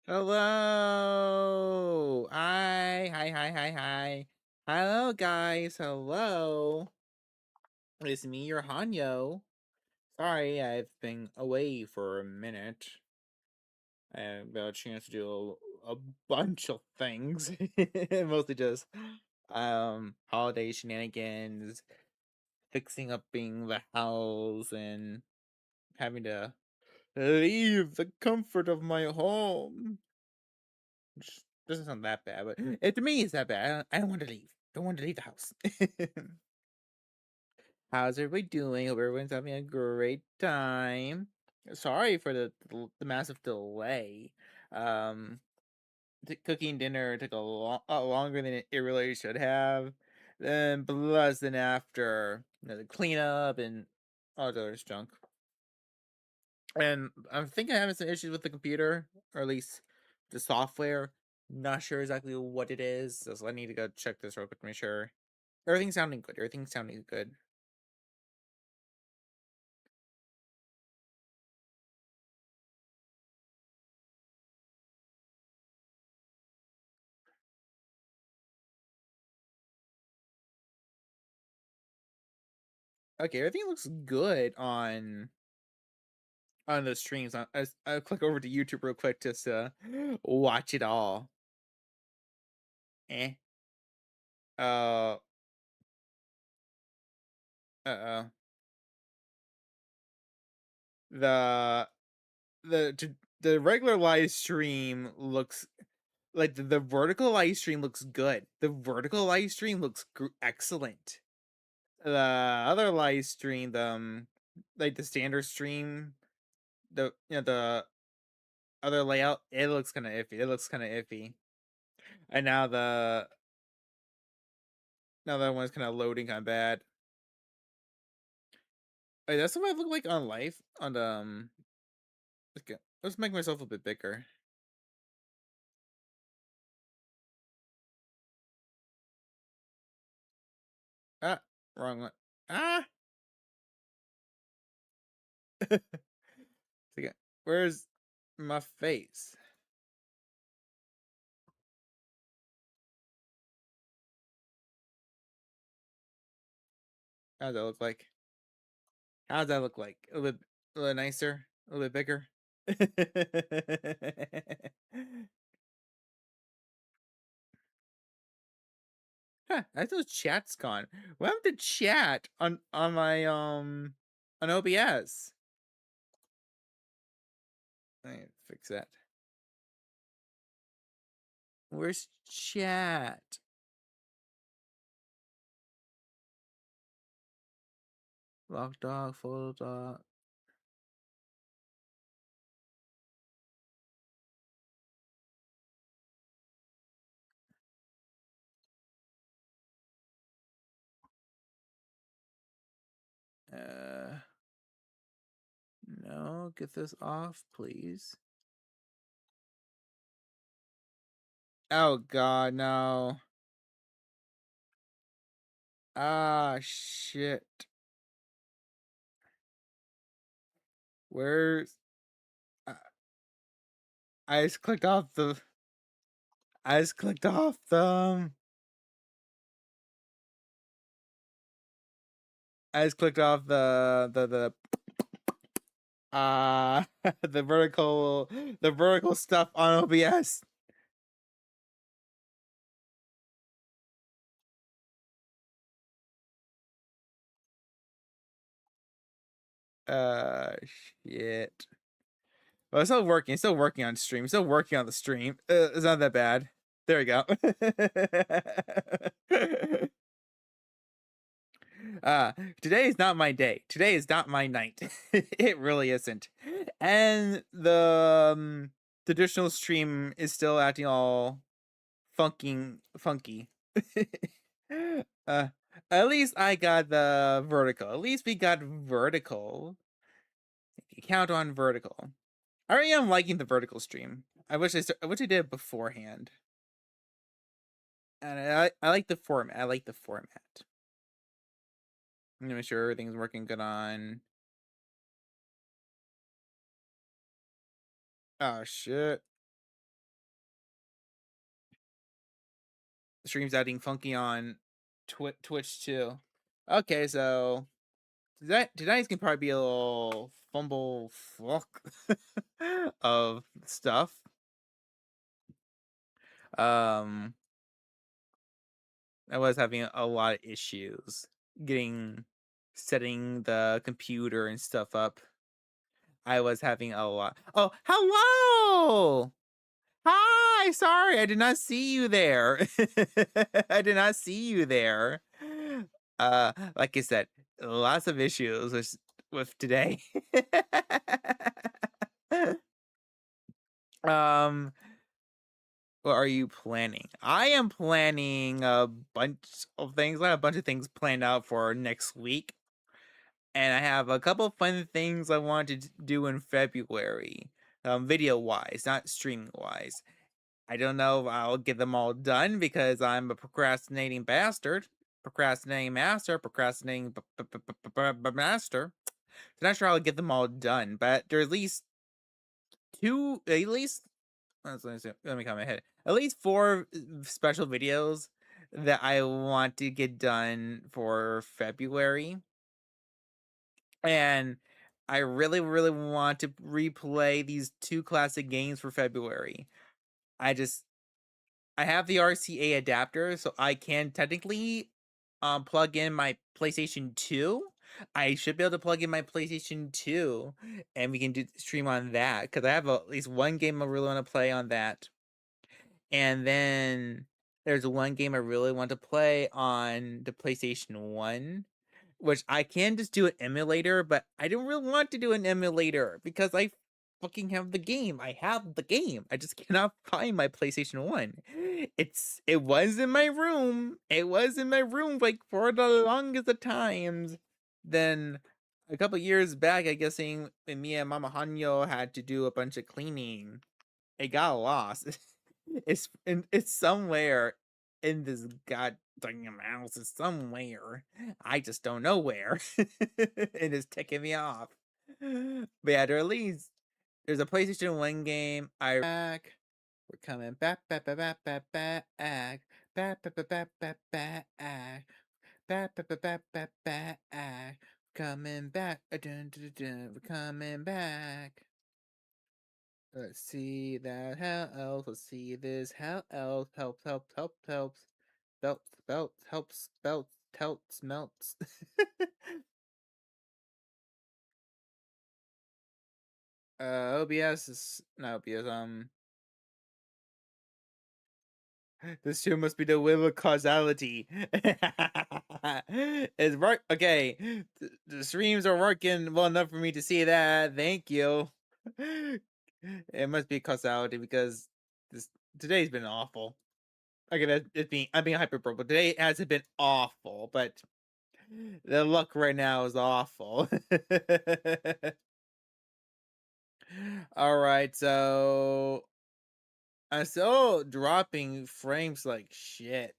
Hello. Hi. Hi. Hi. Hi. Hi. Hello, guys. Hello. It's me, your Hanyo. Sorry, I've been away for a minute. I haven't got a chance to do a bunch of things. Mostly just holiday shenanigans, fixing up being the house, and having to leave the comfort of my home. Which doesn't sound that bad, but to me, it's that bad. I don't want to leave. Don't want to leave the house. How's everybody doing? Hope everyone's having a great time. Sorry for the massive delay. Um, cooking dinner took a longer than it really should have. Then plus then after the cleanup and all the other junk. And I'm thinking I'm having some issues with the computer, or at least the software. Not sure exactly what it is, so I need to go check this real quick to make sure. Everything's sounding good. Everything's sounding good. Okay, everything looks good on the streams. I click over to YouTube real quick just to watch it all. Eh. Uh. Uh. The the regular live stream looks like the vertical live stream looks good. The vertical live stream looks excellent. The other live stream, like the standard stream, the other layout, it looks kind of iffy. It looks kind of iffy. And now that one's kind of loading kind of bad. Wait, that's what I look like on live on the okay, let's make myself a bit bigger. Ah, wrong one. Ah. Okay, where's my face? How does that look like? How does that look like? A little nicer, a little bit bigger. Huh, I thought chat's gone. What happened to chat on my on OBS? I need to fix that. Where's chat? Lock dog, photo dog. Uh, no, get this off, please. Oh God, no. Ah, shit. Where's? I, I just clicked off the. I just clicked off the. I just clicked off the the vertical stuff on OBS. Uh, shit. Well, it's still working. It's still working on stream. It's still working on the stream. It's not that bad. There we go. uh, Today is not my day. Today is not my night. It really isn't. And the traditional stream is still acting all funky. uh, at least I got the vertical. At least we got vertical. Count on vertical. I already am liking the vertical stream. I wish I did it beforehand. And I like the format. I like the format. I'm gonna make sure everything's working good on. Oh shit. streams acting funky on Twitch too. Okay, so tonight's gonna probably be a little fumble fuck of stuff. Um, I was having a lot of issues setting the computer and stuff up. I was having a lot. Oh, hello! Hi, sorry, I did not see you there. I did not see you there. Like I said, lots of issues with today. um, what are you planning? I am planning a bunch of things. I have a bunch of things planned out for next week. And I have a couple fun things I want to do in February, video wise, not streaming wise. I don't know if I'll get them all done because I'm a procrastinating bastard, procrastinating master, procrastinating master. So not sure I'll get them all done, but there are at least two, at least let me count my head. At least 4 special videos that I want to get done for February. And I really, really want to replay these 2 classic games for February. I have the RCA adapter, so I can technically plug in my PlayStation 2. I should be able to plug in my PlayStation 2 and we can stream on that because I have at least one game I really want to play on that. And then there's one game I really want to play on the PlayStation 1, which I can just do an emulator, but I don't really want to do an emulator because I fucking have the game. I have the game. I just cannot find my PlayStation 1. It was in my room. It was in my room like for the longest of times. Then a couple years back, I guess when me and Mama Hanyo had to do a bunch of cleaning, it got lost. It's somewhere in this goddamn house. It's somewhere. I just don't know where. It is ticking me off. But yeah, there's a PlayStation 1 game. We're coming back, back, back, back, back, back, back, back, back, back, back, back, back, back, back, back, back, back, coming back. We're coming back. Let's see that how else. Let's see this how else. Helps. Belts, helps, belts, telts, melts. OBS is not OBS. This too must be the will of causality. It's work. Okay, the streams are working well enough for me to see that. Thank you. It must be causality because today's been awful. Okay, I'm being hyperbole. Today hasn't been awful, but the luck right now is awful. All right, so I'm still dropping frames like shit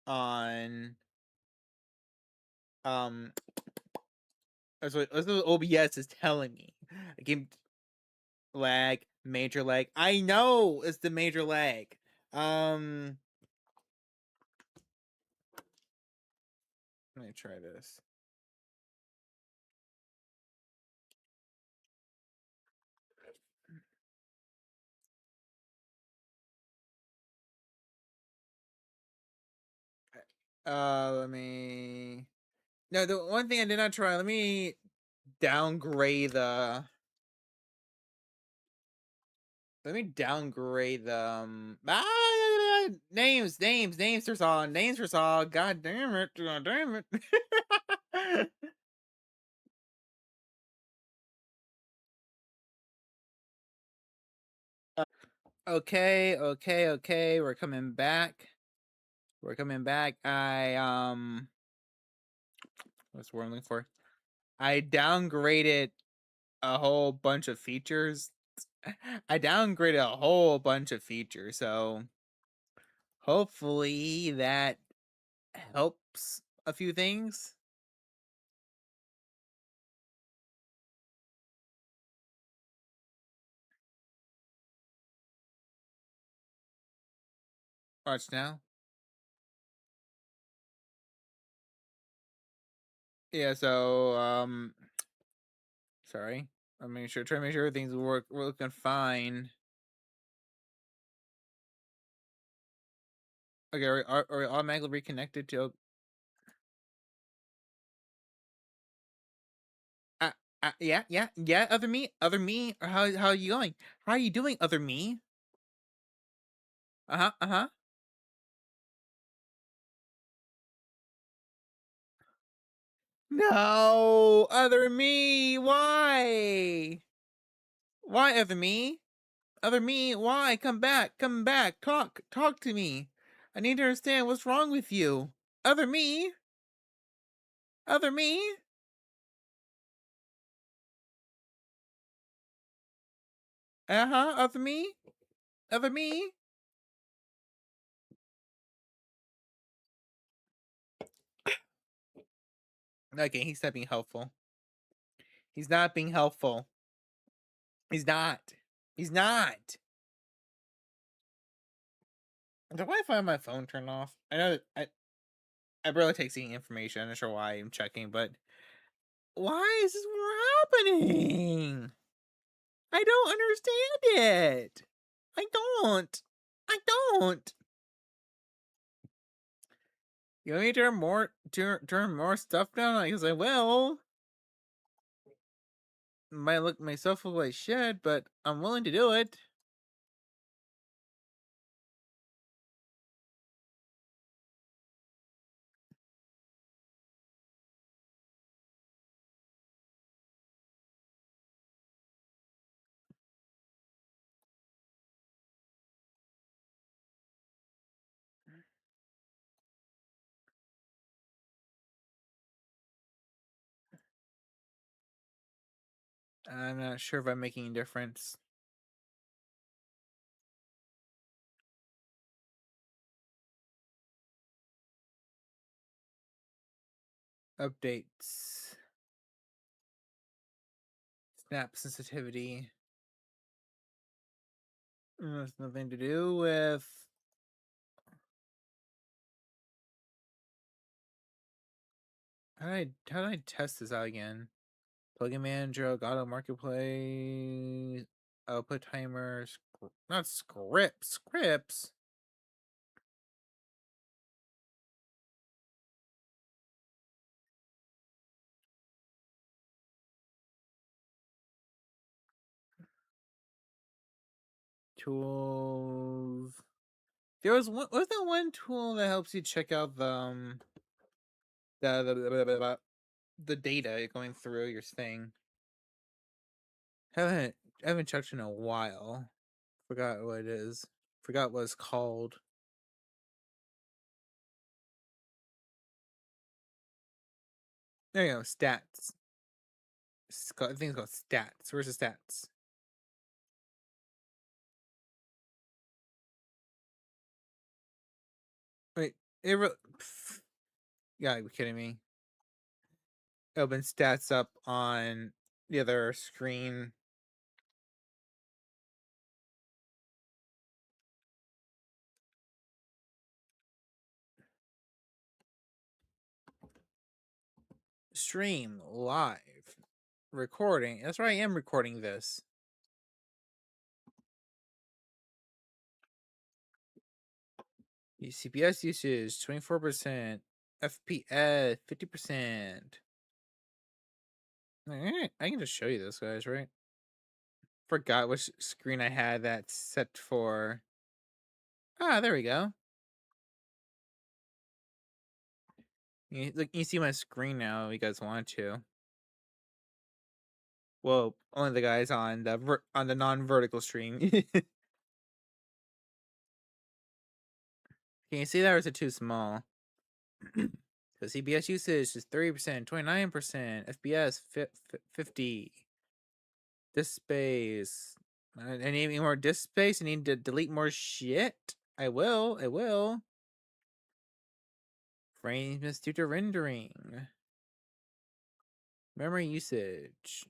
on um. That's what OBS is telling me. Game lag, major lag. I know it's the major lag. Um, let me try this. Let me. No, the one thing I did not try. Let me downgrade the. Let me downgrade the names for all names for all. God damn it! God damn it! Okay. We're coming back. We're coming back. What's the word I'm looking for? I downgraded a whole bunch of features. I downgraded a whole bunch of features, so hopefully that helps a few things. Watch now. Yeah, so sorry. Try to make sure everything's working fine. Okay, are we automatically reconnected to uh, yeah, yeah, yeah, other me, how are you going? How are you doing, other me? Uh-huh, uh-huh. No, other me, why? Why, other me? Other me, why? Come back, talk to me. I need to understand what's wrong with you. Other me? Other me? Uh-huh, other me? Other me? Okay, he's not being helpful. He's not being helpful. He's not. He's not. The Wi-Fi on my phone turned off. I know I barely take seeing information. I'm not sure why I'm checking, but why is this happening? I don't understand it. I don't. I don't. You want me to turn more stuff down? Because I will. Might look myself like shit, but I'm willing to do it. I'm not sure if I'm making a difference. Updates. Snap sensitivity. Has nothing to do with. How did I test this out again? Plugin manager, auto marketplace, output timers, not scripts. Tools. There was that one tool that helps you check out the data going through your thing. Haven't I haven't checked in a while. Forgot what it is. Forgot what it's called. There you go. Stats. I think it's called stats. Where's the stats? Wait, you gotta be kidding me. Open stats up on the other screen. Stream live. Recording. That's right, I am recording this. CPS usage 24%. FPS 50%. Alright, I can just show you this, guys, right? Forgot which screen I had that set for. Ah, there we go. Look, you see my screen now if you guys want to. Well, only the guys on the non-vertical stream. Can you see that, or is it too small? So CPS usage is 30%, 29%, FPS 50. Disk space. I need any more disk space. I need to delete more shit. I will. I will. Frames due to rendering. Memory usage.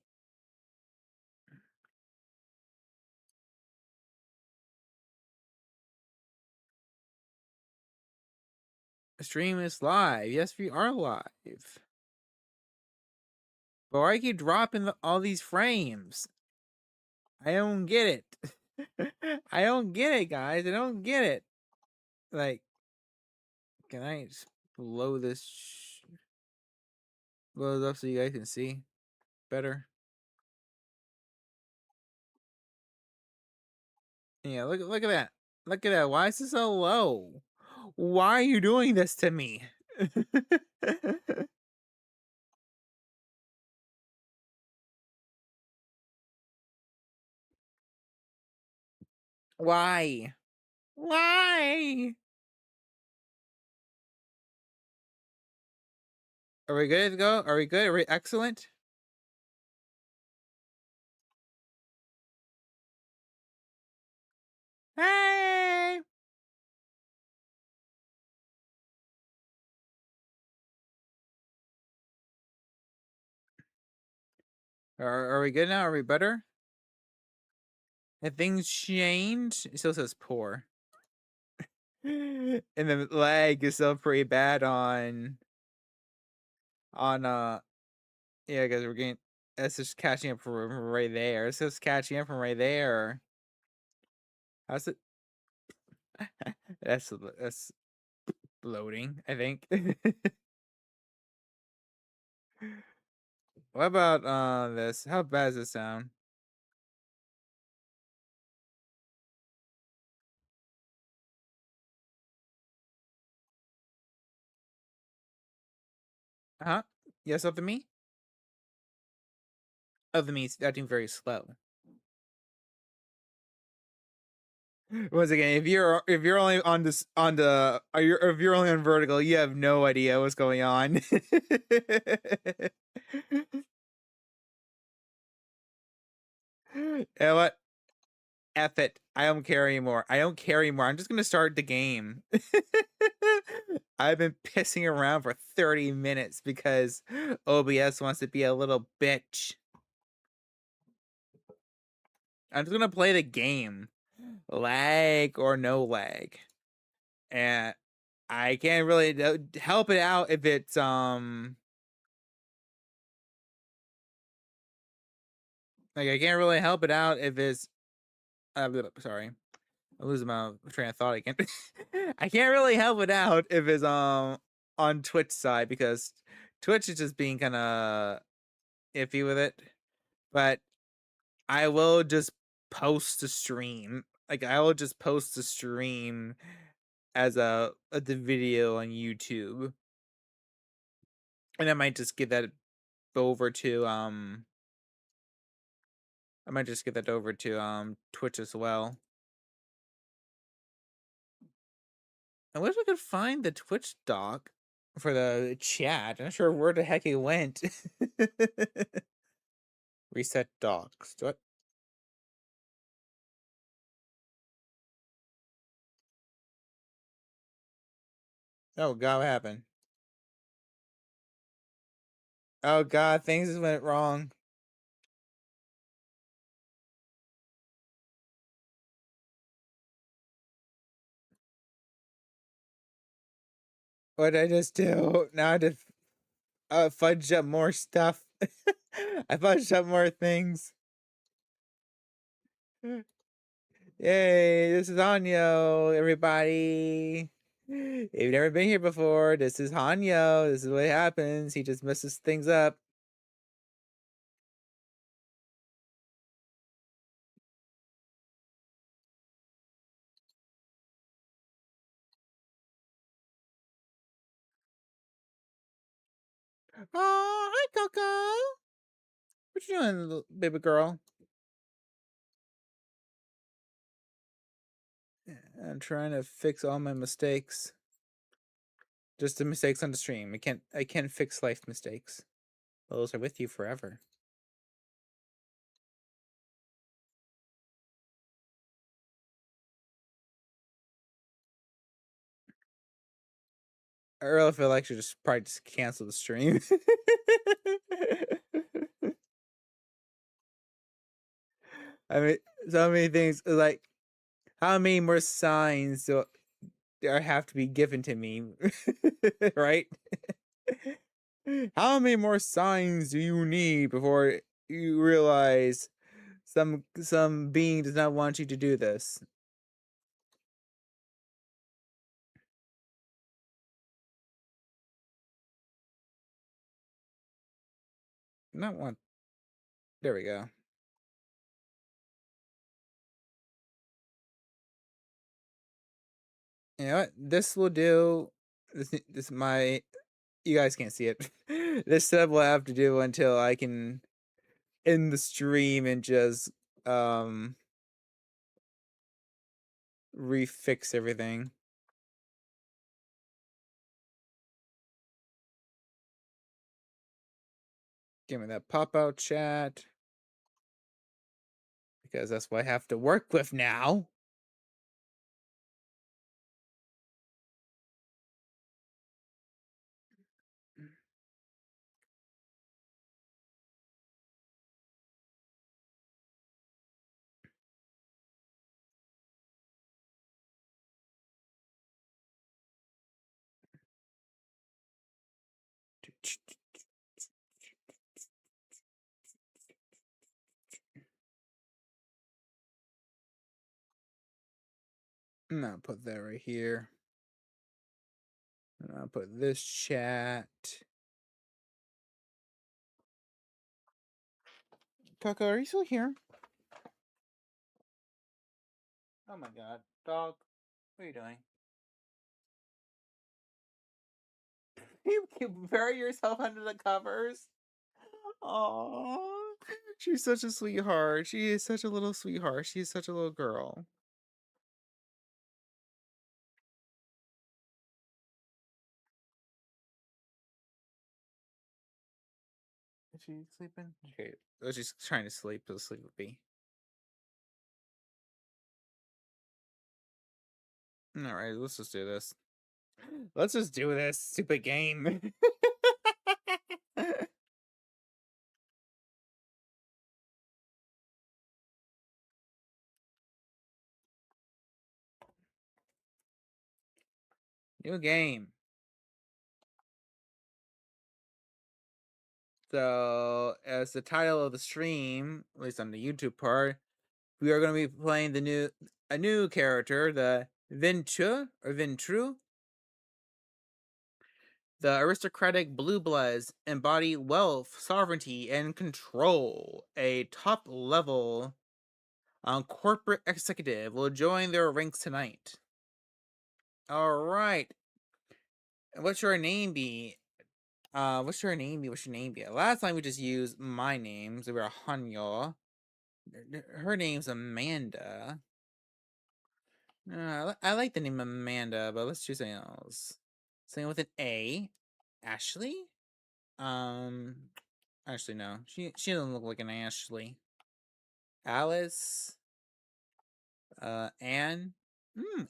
The stream is live. Yes, we are live. But why I keep dropping all these frames? I don't get it. I don't get it, guys. I don't get it. Like, can I just blow this? Blow it up so you guys can see better. Yeah, look at that. Look at that. Why is this so low? Why are you doing this to me? Why? Why? Are we good to go? Are we good? Are we excellent? Hey! Are we good now? Are we better? Have things changed? It still says poor. And the lag is still pretty bad on yeah, because we're getting that's just catching up from right there. It's just catching up from right there. How's it? That's loading, I think. What about this? How bad does this sound? Huh? Yes, of the me? Of the me is acting very slow. Once again, if you're only on this on the if you're only on vertical, you have no idea what's going on. You know what? F it. I don't care anymore. I don't care anymore. I'm just gonna start the game. I've been pissing around for 30 minutes because OBS wants to be a little bitch. I'm just gonna play the game, lag or no lag, and I can't really help it out if it's like I can't really help it out if it's sorry, I'm losing my train of thought again. I can't really help it out if it's on Twitch side because Twitch is just being kind of iffy with it, but I will just post the stream. Like I will just post the stream as the video on YouTube, and I might just give that over to I might just get that over to Twitch as well. I wish I could find the Twitch doc for the chat. I'm not sure where the heck it went. Reset docs. What? Oh god, what happened? Oh god, things just went wrong. What did I just do? Now I just fudge up more stuff. I fudged up more things. Yay, this is Hanyo, everybody. If you've never been here before, this is Hanyo. This is what happens. He just messes things up. Oh, hi, Coco. What you doing, little baby girl? I'm trying to fix all my mistakes. Just the mistakes on the stream. I can't fix life mistakes. Those are with you forever. I really feel like I should just probably just cancel the stream. I mean, so many things like how many more signs do there have to be given to me, right? How many more signs do you need before you realize some being does not want you to do this? Not one. There we go. You know what? This will do. This my you guys can't see it. This step will have to do until I can end the stream and just um refix everything. Give me that pop out chat because that's what I have to work with now. I'm gonna put that right here. And I'll put this chat. Coco, are you still here? Oh my god. Dog, what are you doing? You bury yourself under the covers? Oh, she's such a sweetheart. She is such a little sweetheart. She is such a little girl. Is she sleeping? Okay. Oh, she's trying to sleep. So sleep with me. All right, let's just do this. Let's just do this stupid game. New game. So, as the title of the stream, at least on the YouTube part, we are going to be playing a new character, the Ventru. The aristocratic blue bloods embody wealth, sovereignty, and control. A top level corporate executive will join their ranks tonight. All right. What's your name be? What's your name be? What's your name be? Last time we just used my name, so we were Hanyo. Her name's Amanda. I like the name Amanda, but let's choose something else. Something with an A. Ashley? Um, Actually, no. She doesn't look like an Ashley. Alice. Anne.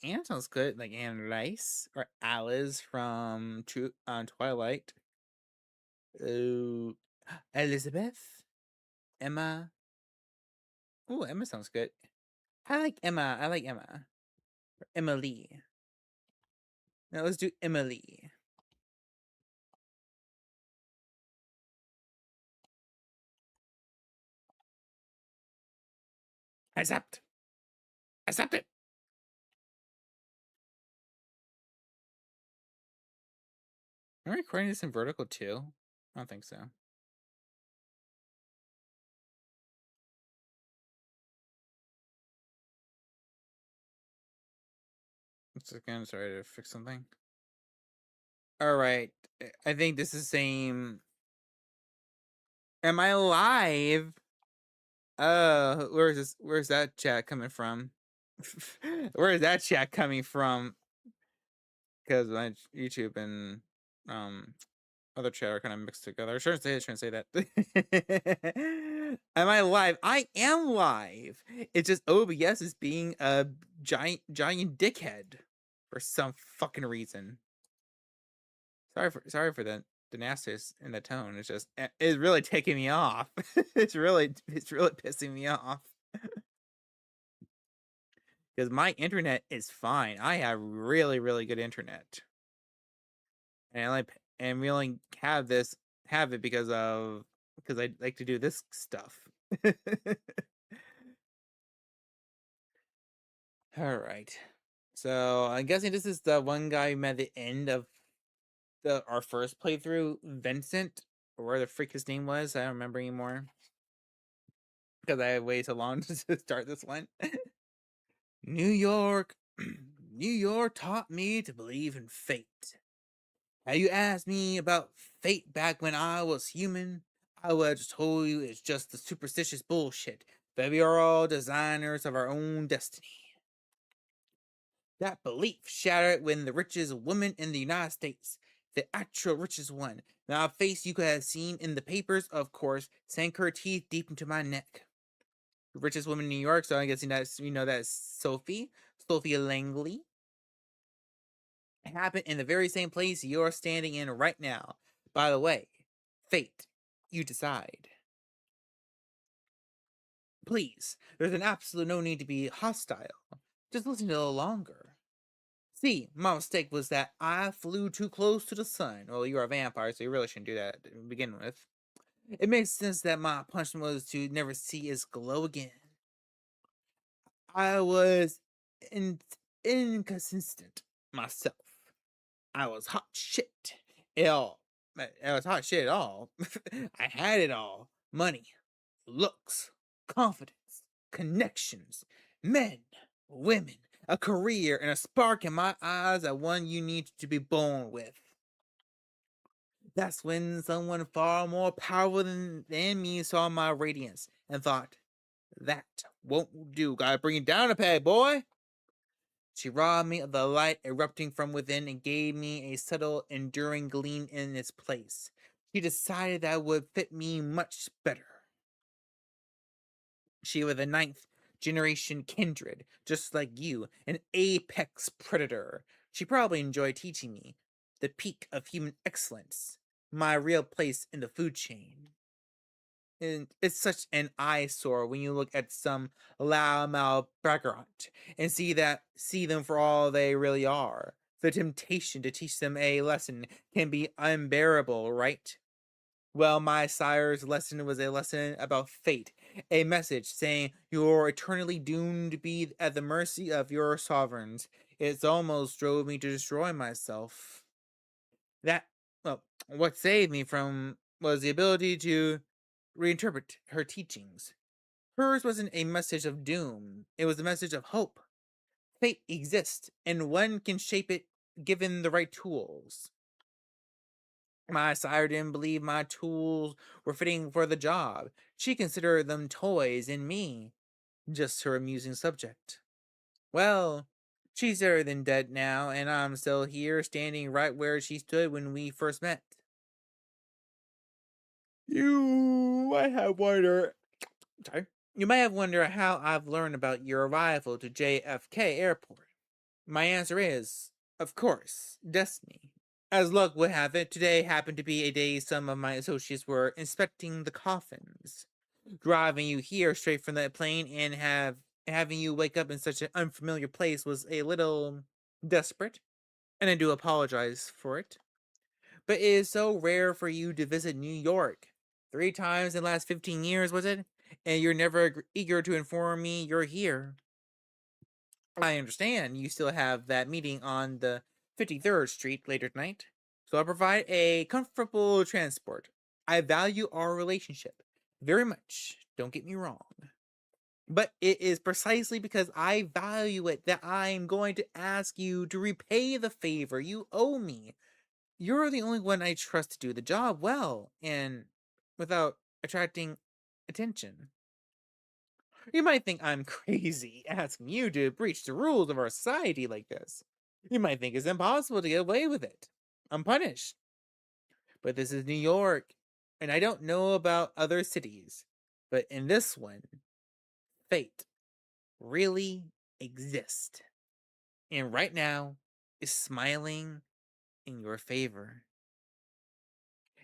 Anne sounds good. Like Anne Rice or Alice from Twilight. Oh, Elizabeth. Emma. Oh, Emma sounds good. I like Emma. I like Emma. Or Emily. Now let's do Emily. Accept. Accept it. Am I recording this in vertical too? I don't think so. Let's again try to fix something. All right. I think this is the same. Am I live? Where's this? Where's that chat coming from? Where is that chat coming from? Because my YouTube and other chat are kind of mixed together. I shouldn't say that. Am I live? I am live. It's just OBS is being a giant dickhead for some fucking reason. Sorry for the nastiness in the tone. It's just it's really taking me off. It's really pissing me off. Because my internet is fine. I have really good internet. And we only have this have it because I like to do this stuff. All right. So I'm guessing this is the one guy we met at the end of our first playthrough, Vincent, or where the freak his name was. I don't remember anymore because I waited so long to start this one. New York, New York taught me to believe in fate. Had you asked me about fate back when I was human, I would have just told you it's just the superstitious bullshit that we are all designers of our own destiny. That belief shattered when the richest woman in the United States, the actual richest one, now a face you could have seen in the papers, of course, sank her teeth deep into my neck. The richest woman in New York, so I'm guessing that's, that's Sophie Langley. It happened in the very same place you're standing in right now. By the way, fate, you decide. Please, there's an absolute no need to be hostile. Just listen a little longer. See, my mistake was that I flew too close to the sun. Well, you're a vampire, so you really shouldn't do that to begin with. It makes sense that my punishment was to never see its glow again. I was in- inconsistent myself. I was hot shit. It all. I was hot shit at all. I had it all. Money, looks, confidence, connections, men, women, a career, and a spark in my eyes that one you need to be born with. That's when someone far more powerful than me saw my radiance and thought, that won't do. Gotta bring it down a peg, boy. She robbed me of the light erupting from within and gave me a subtle, enduring gleam in its place. She decided that would fit me much better. She was a ninth generation kindred, just like you, an apex predator. She probably enjoyed teaching me the peak of human excellence, my real place in the food chain. And it's such an eyesore when you look at some loudmouth braggart and see them for all they really are. The temptation to teach them a lesson can be unbearable, right? Well, my sire's lesson was a lesson about fate, a message saying you're eternally doomed to be at the mercy of your sovereigns. It's almost drove me to destroy myself. That, well, what saved me from was the ability to reinterpret her teachings. Hers wasn't a message of doom, it was a message of hope. Fate exists, and one can shape it given the right tools. My sire didn't believe my tools were fitting for the job. She considered them toys and me, just her amusing subject. Well, she's deader than dead now, and I'm still here, standing right where she stood when we first met. I have wondered. Sorry. You may have wondered how I've learned about your arrival to JFK Airport. My answer is, of course, destiny. As luck would have it, today happened to be a day some of my associates were inspecting the coffins. Driving you here straight from the plane and having you wake up in such an unfamiliar place was a little desperate, and I do apologize for it. But it is so rare for you to visit New York. 3 times in the last 15 years, was it? And you're never eager to inform me you're here. I understand you still have that meeting on the 53rd Street later tonight, so I'll provide a comfortable transport. I value our relationship very much, don't get me wrong. But it is precisely because I value it that I'm going to ask you to repay the favor you owe me. You're the only one I trust to do the job well and without attracting attention. You might think I'm crazy asking you to breach the rules of our society like this. You might think it's impossible to get away with it, unpunished. But this is New York, and I don't know about other cities. But in this one, fate really exists. And right now is smiling in your favor.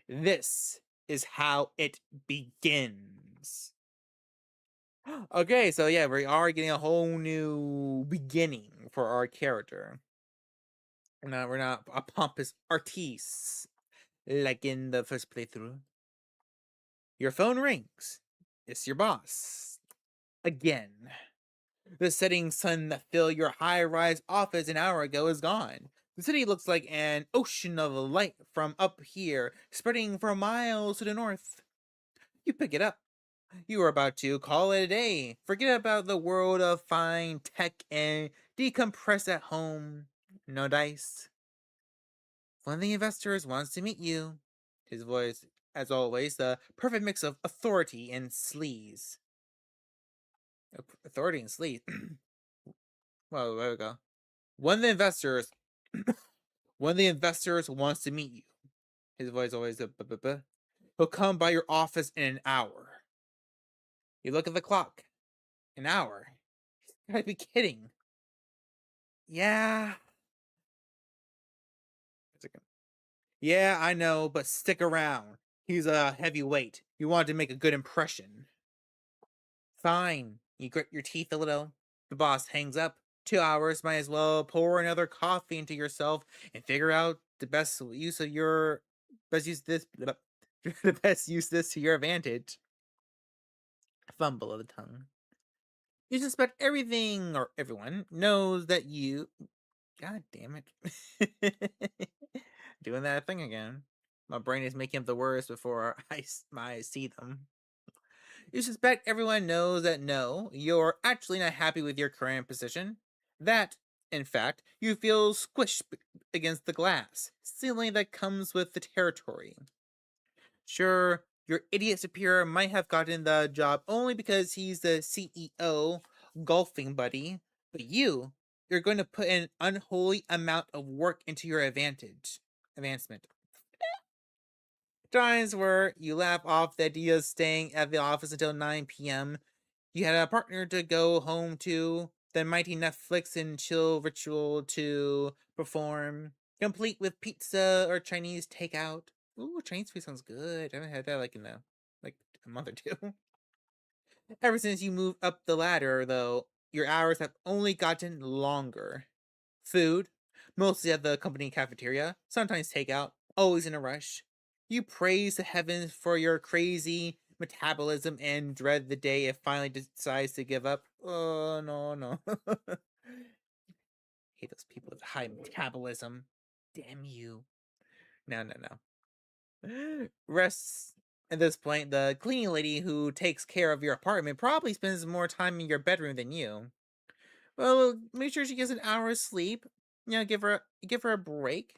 This is how it begins. Okay, so yeah, we are getting a whole new beginning for our character. We're not a pompous artiste like in the first playthrough. Your phone rings. It's your boss. Again. The setting sun that filled your high-rise office an hour ago is gone. The city looks like an ocean of light from up here, spreading for miles to the north. You pick it up. You are about to call it a day. Forget about the world of fine tech and decompress at home. No dice. One of the investors wants to meet you. His voice, as always, the perfect mix of authority and sleaze. Authority and sleaze. Well, there we go. One of the investors, one of the investors wants to meet you. His voice always a buh. He'll come by your office in an hour. You look at the clock. An hour. You gotta be kidding. Yeah. Yeah, I know, but stick around. He's a heavyweight. You want to make a good impression. Fine. You grit your teeth a little. The boss hangs up. 2 hours, might as well pour another coffee into yourself and figure out the best use of your best use this the best use this to your advantage. Fumble of the tongue. You suspect everything or everyone knows that you. God damn it. Doing that thing again. My brain is making up the words before my eyes see them. You suspect everyone knows that no, you're actually not happy with your current position. That, in fact, you feel squished against the glass ceiling that comes with the territory. Sure, your idiot superior might have gotten the job only because he's the CEO golfing buddy, but you're going to put an unholy amount of work into your advancement. Times where you laugh off the idea of staying at the office until 9 p.m. You had a partner to go home to, the mighty Netflix and chill ritual to perform, complete with pizza or Chinese takeout. Ooh, Chinese food sounds good. I haven't had that like in a month or two. Ever since you moved up the ladder, though, your hours have only gotten longer. Food, mostly at the company cafeteria, sometimes takeout, always in a rush. You praise the heavens for your crazy metabolism and dread the day it finally decides to give up. Oh, no. Hate those people with high metabolism. Damn you. No. Rests at this point, the cleaning lady who takes care of your apartment probably spends more time in your bedroom than you. Well, make sure she gets an hour's sleep. Give her a break.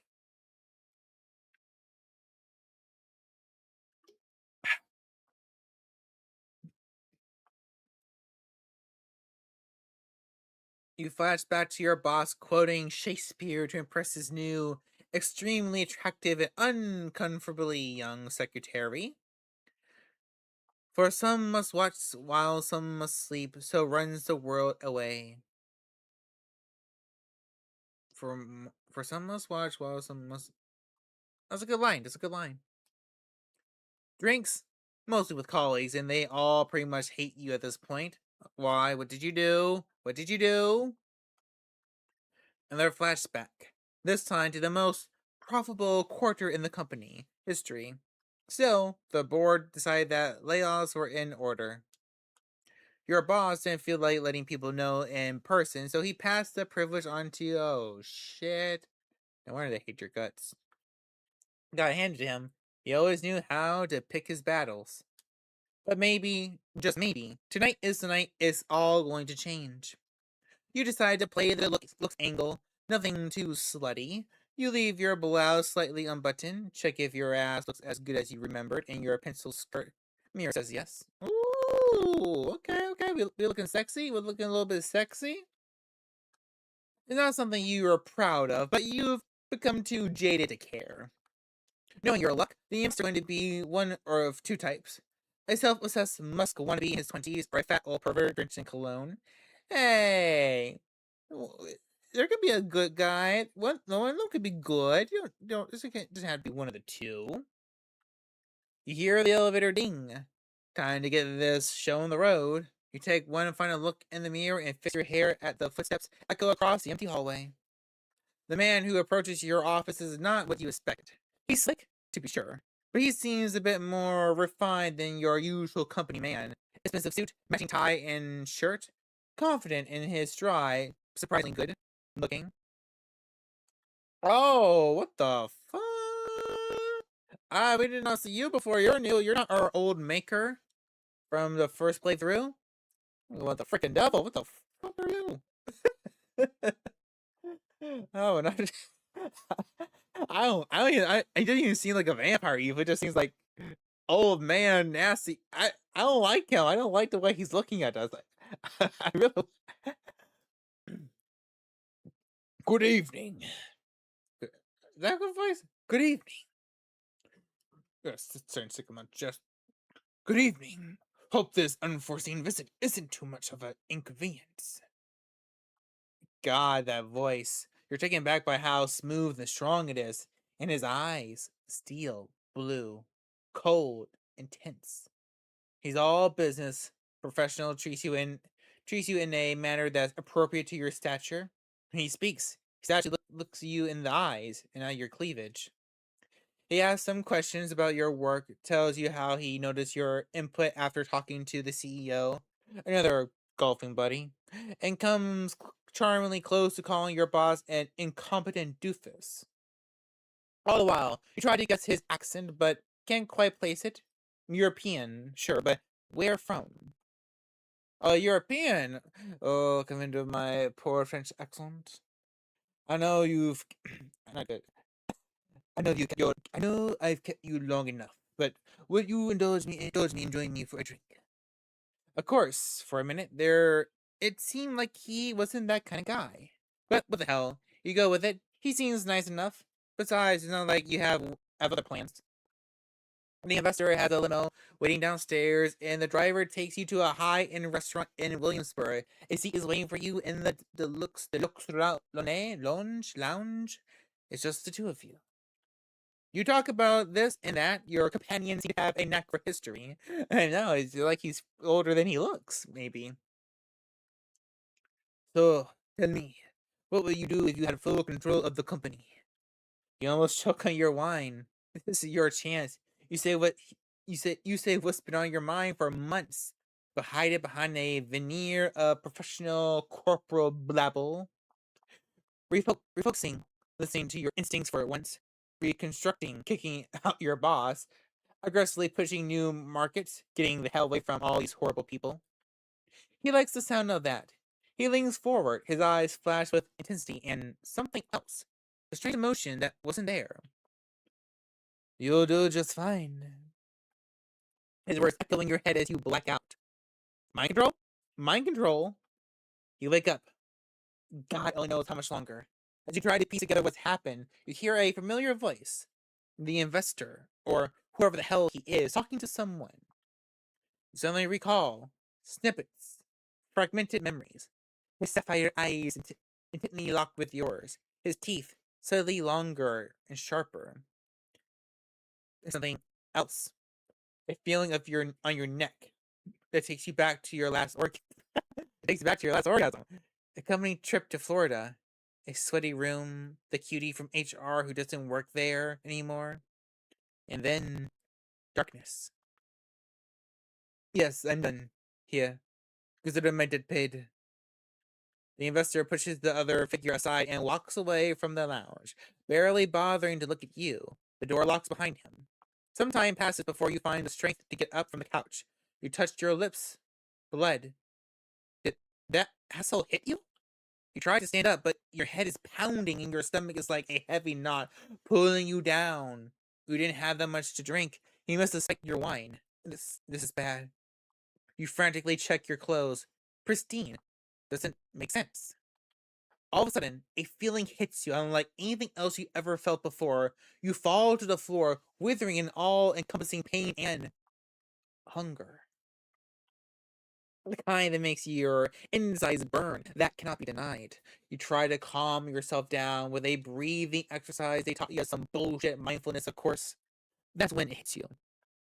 You flash back to your boss quoting Shakespeare to impress his new, extremely attractive and uncomfortably young secretary. For some must watch while some must sleep, so runs the world away. For some must watch while some must. That's a good line. Drinks, mostly with colleagues, and they all pretty much hate you at this point. Why? What did you do? What did you do? Another flashback. This time to the most profitable quarter in the company history. Still, the board decided that layoffs were in order. Your boss didn't feel like letting people know in person, so he passed the privilege on to you. Oh shit. No wonder they hate your guts. Got handed to him. He always knew how to pick his battles. But maybe, just maybe, tonight is the night it's all going to change. You decide to play the looks angle, nothing too slutty. You leave your blouse slightly unbuttoned, check if your ass looks as good as you remembered, and your pencil skirt mirror says yes. Ooh, okay, we looking sexy? We're looking a little bit sexy? It's not something you are proud of, but you've become too jaded to care. Knowing your luck, the imps are going to be one or of two types. A self-obsessed musk wannabe in his 20s, or a fat old pervert drenched in cologne. Hey, there could be a good guy. One of them could be good. You don't. This doesn't have to be one of the two. You hear the elevator ding. Time to get this show on the road. You take one final look in the mirror and fix your hair at the footsteps echo across the empty hallway. The man who approaches your office is not what you expect. He's slick, to be sure, but he seems a bit more refined than your usual company man. Expensive suit, matching tie and shirt, confident in his stride, surprisingly good looking. Oh, what the fuck? Ah, we did not see you before. You're new. You're not our old maker from the first playthrough. What the freaking devil? What the fuck are you? Oh, no. I don't even, I didn't even seem like a vampire evil. It just seems like old man, nasty. I don't like him. I don't like the way he's looking at us. I really. Good evening. Is that a good voice? Good evening. Yes, it's turn sick of my chest. Good evening. Hope this unforeseen visit isn't too much of an inconvenience. God, that voice. You're taken back by how smooth and strong it is. And his eyes, steel, blue, cold, intense. He's all business, professional, treats you in a manner that's appropriate to your stature. When he speaks, he actually looks you in the eyes and at your cleavage. He asks some questions about your work, tells you how he noticed your input after talking to the CEO, another golfing buddy, and comes charmingly close to calling your boss an incompetent doofus. All the while, you try to guess his accent, but can't quite place it. European, sure, but where from? European. Oh, come into my poor French accent. I know you've. Not good. I know I've kept you long enough, but would you indulge me and join me for a drink? Of course, for a minute there, it seemed like he wasn't that kind of guy. But what the hell? You go with it. He seems nice enough. Besides, it's not like you have other plans. The investor has a limo waiting downstairs, and the driver takes you to a high-end restaurant in Williamsburg. A seat is waiting for you in the lounge. It's just the two of you. You talk about this and that. Your companions seem to have a knack for history. I know, it's like he's older than he looks, maybe. So, tell me, what would you do if you had full control of the company? You almost choke on your wine. This is your chance. You say what you say what's been on your mind for months, but hide it behind a veneer of professional corporal blabble. Refocusing, listening to your instincts for once, reconstructing, kicking out your boss, aggressively pushing new markets, getting the hell away from all these horrible people. He likes the sound of that. He leans forward, his eyes flash with intensity and something else. A strange emotion that wasn't there. You'll do just fine. His words echo in your head as you black out. Mind control? Mind control? You wake up. God only knows how much longer. As you try to piece together what's happened, you hear a familiar voice. The investor, or whoever the hell he is, talking to someone. You suddenly recall snippets, fragmented memories. His sapphire eyes intently locked with yours. His teeth slightly longer and sharper. And something else. A feeling of your on your neck that takes you back to your last orgasm. It takes you back to your last orgasm. A company trip to Florida. A sweaty room, the cutie from HR who doesn't work there anymore. And then darkness. Yes, I'm done. Here. Consider my debt paid. The investor pushes the other figure aside and walks away from the lounge, barely bothering to look at you. The door locks behind him. Some time passes before you find the strength to get up from the couch. You touched your lips. Blood. Did that asshole hit you? You try to stand up, but your head is pounding and your stomach is like a heavy knot pulling you down. You didn't have that much to drink. He must have spiked your wine. This is bad. You frantically check your clothes. Pristine. Doesn't make sense. All of a sudden, a feeling hits you unlike anything else you ever felt before. You fall to the floor, withering in all-encompassing pain and hunger. The kind that makes your insides burn. That cannot be denied. You try to calm yourself down with a breathing exercise. They taught you some bullshit mindfulness, of course. That's when it hits you.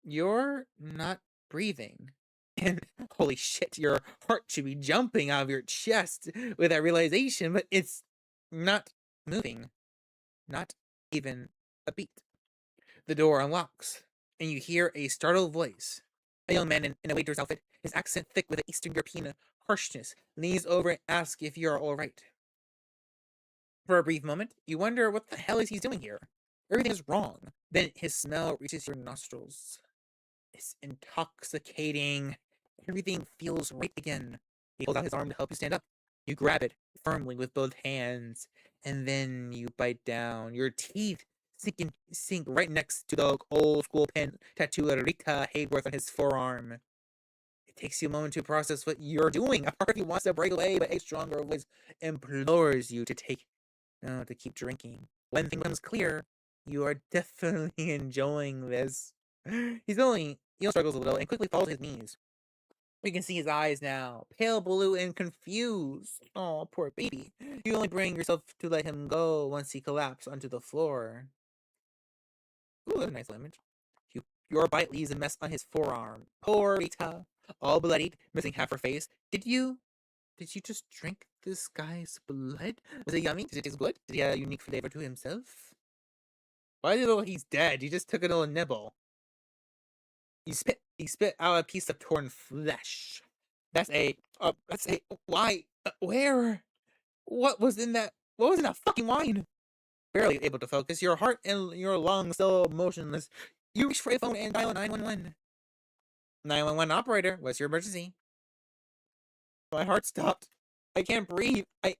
You're not breathing. And holy shit, your heart should be jumping out of your chest with that realization, but it's not moving. Not even a beat. The door unlocks, and you hear a startled voice. A young man in a waiter's outfit, his accent thick with an Eastern European harshness, leans over and asks if you're all right. For a brief moment, you wonder what the hell is he doing here. Everything is wrong. Then his smell reaches your nostrils. It's intoxicating. Everything feels right again. He holds out his arm to help you stand up. You grab it firmly with both hands, and then you bite down. Your teeth sink right next to the old school pen tattoo of Rita Hayworth on his forearm. It takes you a moment to process what you're doing. A part of you wants to break away, but a stronger voice implores you to keep drinking. When things becomes clear, you are definitely enjoying this. He struggles a little and quickly falls to his knees. We can see his eyes now, pale blue and confused. Oh, poor baby. You only bring yourself to let him go once he collapses onto the floor. Ooh, that's a nice image. Your bite leaves a mess on his forearm. Poor Rita, all bloodied, missing half her face. Did you just drink this guy's blood? Was it yummy? Did it taste good? Did he have a unique flavor to himself? Why do you look like he's dead? You just took a little nibble. He spit out a piece of torn flesh. Why? Where? What was in that fucking wine? Barely able to focus, your heart and your lungs still motionless. You reach for a phone and dial 911. 911 operator, what's your emergency? My heart stopped. I can't breathe. I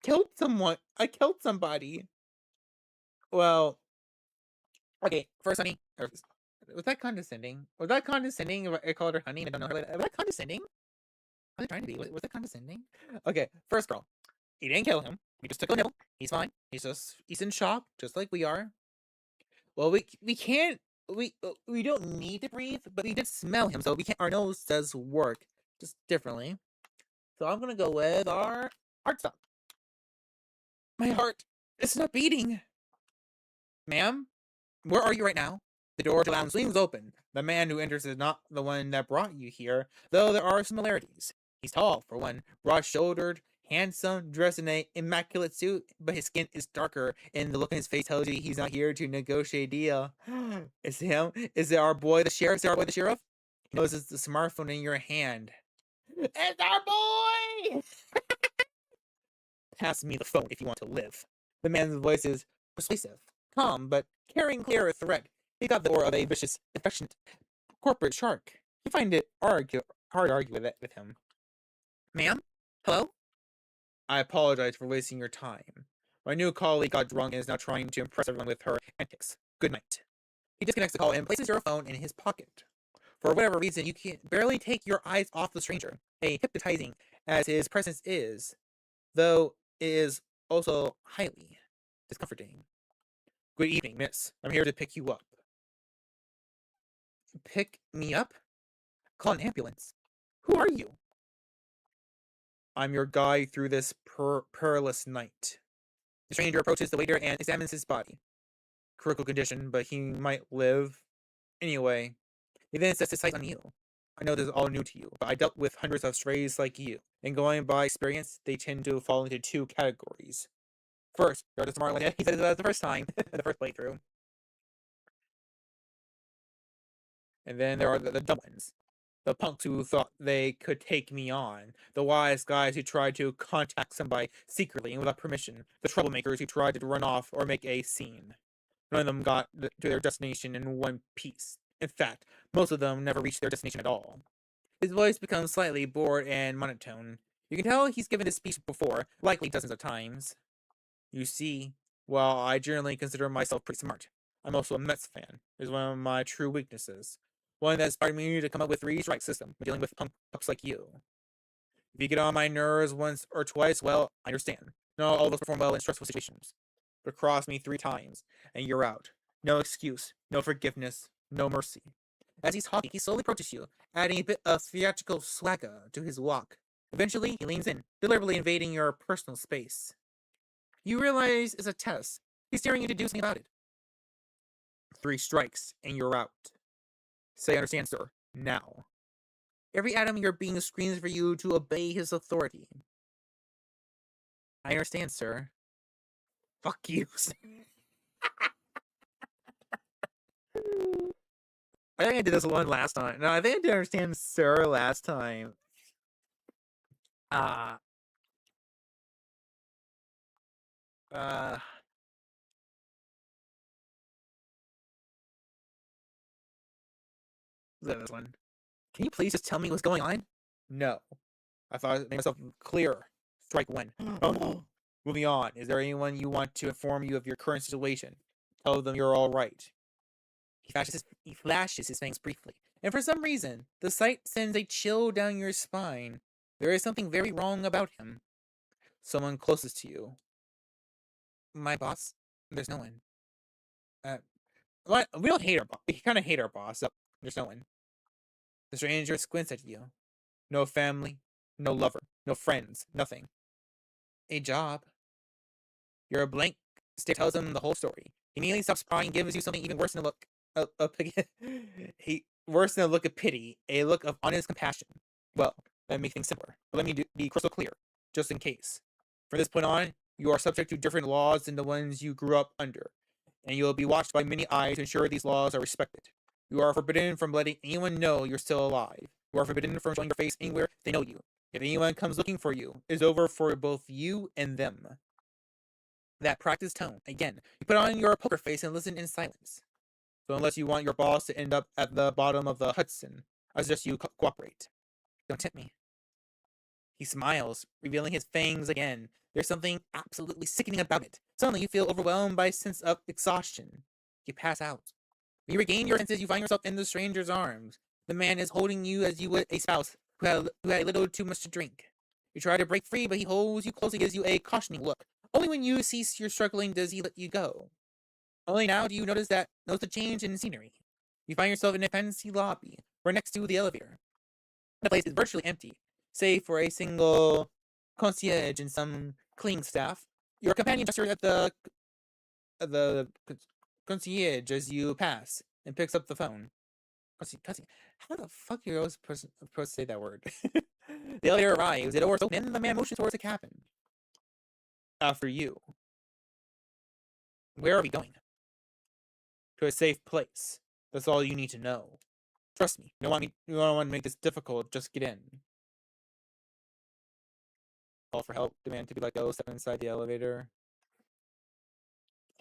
killed someone. I killed somebody. Well, okay, first, honey. Was that condescending? Was that condescending if I called her honey and I don't know her? Was that condescending? Was I trying to be? Was that condescending? Okay, first girl. He didn't kill him. We just took a nibble. He's fine. He's in shock, just like we are. Well, we can't we don't need to breathe, but we did smell him, so we can't. Our nose does work just differently. So I'm gonna go with our heart stop. My heart is not beating. Ma'am, where are you right now? The door to the lounge swings open. The man who enters is not the one that brought you here, though there are similarities. He's tall, for one, broad-shouldered, handsome, dressed in an immaculate suit, but his skin is darker, and the look on his face tells you he's not here to negotiate a deal. Is it him? Is it our boy the sheriff? Is it our boy the sheriff? He notices the smartphone in your hand. It's our boy! Pass me the phone if you want to live. The man's voice is persuasive, calm, but carrying clear a threat. He got the aura of a vicious, affectionate corporate shark. You find it hard to argue with him. Ma'am? Hello? I apologize for wasting your time. My new colleague got drunk and is now trying to impress everyone with her antics. Good night. He disconnects the call and places your phone in his pocket. For whatever reason, you can barely take your eyes off the stranger, a hypnotizing as his presence is, though it is also highly discomforting. Good evening, miss. I'm here to pick you up. Pick me up? Call an ambulance. Who are you? I'm your guide through this perilous night. The stranger approaches the waiter and examines his body. Critical condition, but he might live. Anyway, he then sets his sights on you. I know this is all new to you, but I dealt with hundreds of strays like you. And going by experience, they tend to fall into two categories. First, you're the smart one. He said it the first time, the first playthrough. And then there are the dumb ones. The punks who thought they could take me on. The wise guys who tried to contact somebody secretly and without permission. The troublemakers who tried to run off or make a scene. None of them got to their destination in one piece. In fact, most of them never reached their destination at all. His voice becomes slightly bored and monotone. You can tell he's given this speech before, likely dozens of times. You see, while I generally consider myself pretty smart, I'm also a Mets fan. It's one of my true weaknesses. One that inspired me to come up with three strike system when dealing with punks like you. If you get on my nerves once or twice, well, I understand. Not all of us perform well in stressful situations. But cross me 3 times, and you're out. No excuse, no forgiveness, no mercy. As he's talking, he slowly approaches you, adding a bit of theatrical swagger to his walk. Eventually, he leans in, deliberately invading your personal space. You realize it's a test. He's daring you to do something about it. 3 strikes, and you're out. Say, I understand, sir. Now. Every atom in your being screams for you to obey his authority. I understand, sir. Fuck you. think I did this one last time. No, I think I didn't understand Sir last time. Uh, uh, this one. Can you please just tell me what's going on? No. I thought I made myself clear. Strike one. Oh no. Moving on. Is there anyone you want to inform you of your current situation? Tell them you're all right. He flashes his fangs briefly, and for some reason, the sight sends a chill down your spine. There is something very wrong about him. Someone closest to you. My boss? There's no one. Uh, what? We don't hate our boss. We kind of hate our boss, so there's no one. The stranger squints at you. No family, no lover, no friends, nothing. A job. You're a blank stare tells him the whole story. He immediately stops crying and gives you something even worse than a look. Worse than a look of pity, a look of honest compassion. Well, that makes things simpler. But let me be crystal clear, just in case. From this point on, you are subject to different laws than the ones you grew up under, and you will be watched by many eyes to ensure these laws are respected. You are forbidden from letting anyone know you're still alive. You are forbidden from showing your face anywhere they know you. If anyone comes looking for you, it is over for both you and them. That practiced tone. Again, you put on your poker face and listen in silence. So unless you want your boss to end up at the bottom of the Hudson, I suggest you cooperate. Don't tempt me. He smiles, revealing his fangs again. There's something absolutely sickening about it. Suddenly you feel overwhelmed by a sense of exhaustion. You pass out. When you regain your senses, you find yourself in the stranger's arms. The man is holding you as you would a spouse who had a little too much to drink. You try to break free, but he holds you close and gives you a cautioning look. Only when you cease your struggling does he let you go. Only now do you notice the change in scenery. You find yourself in a fancy lobby, right next to the elevator. The place is virtually empty, save for a single concierge and some cleaning staff. Your companion gestures at the concierge as you pass and picks up the phone. How the fuck are you supposed to say that word? The elevator arrives, the door is open, and the man motions towards the cabin. After you. Where are we going? To a safe place. That's all you need to know. Trust me. You don't want to make this difficult. Just get in. Call for help. Demand to be let go. Step inside the elevator.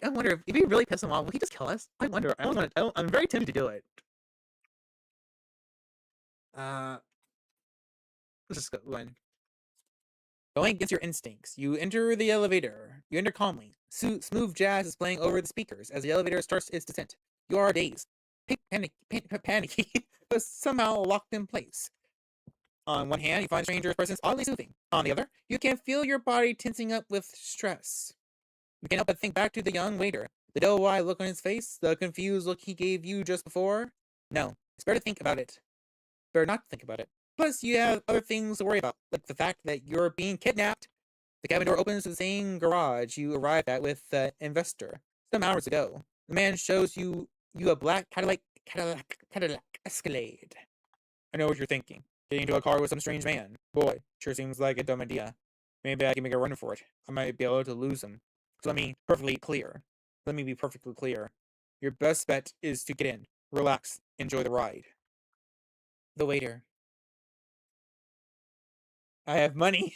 I wonder if we really piss him off, will he just kill us? I wonder. I'm very tempted to do it. Uh, let's just go one. Going against your instincts, you enter the elevator. You enter calmly. Smooth jazz is playing over the speakers as the elevator starts its descent. You are dazed, panicky, but somehow locked in place. On one hand, you find the stranger's presence oddly soothing. On the other, you can feel your body tensing up with stress. You can't help but think back to the young waiter, the doe-eyed look on his face, the confused look he gave you just before. No, it's better to think about it. Better not to think about it. Plus, you have other things to worry about, like the fact that you're being kidnapped. The cabin door opens to the same garage you arrived at with the investor some hours ago. The man shows you a black Cadillac Escalade. I know what you're thinking. Getting into a car with some strange man. Boy, sure seems like a dumb idea. Maybe I can make a run for it. I might be able to lose him. So let me be perfectly clear. Your best bet is to get in, relax, enjoy the ride. The waiter. I have money.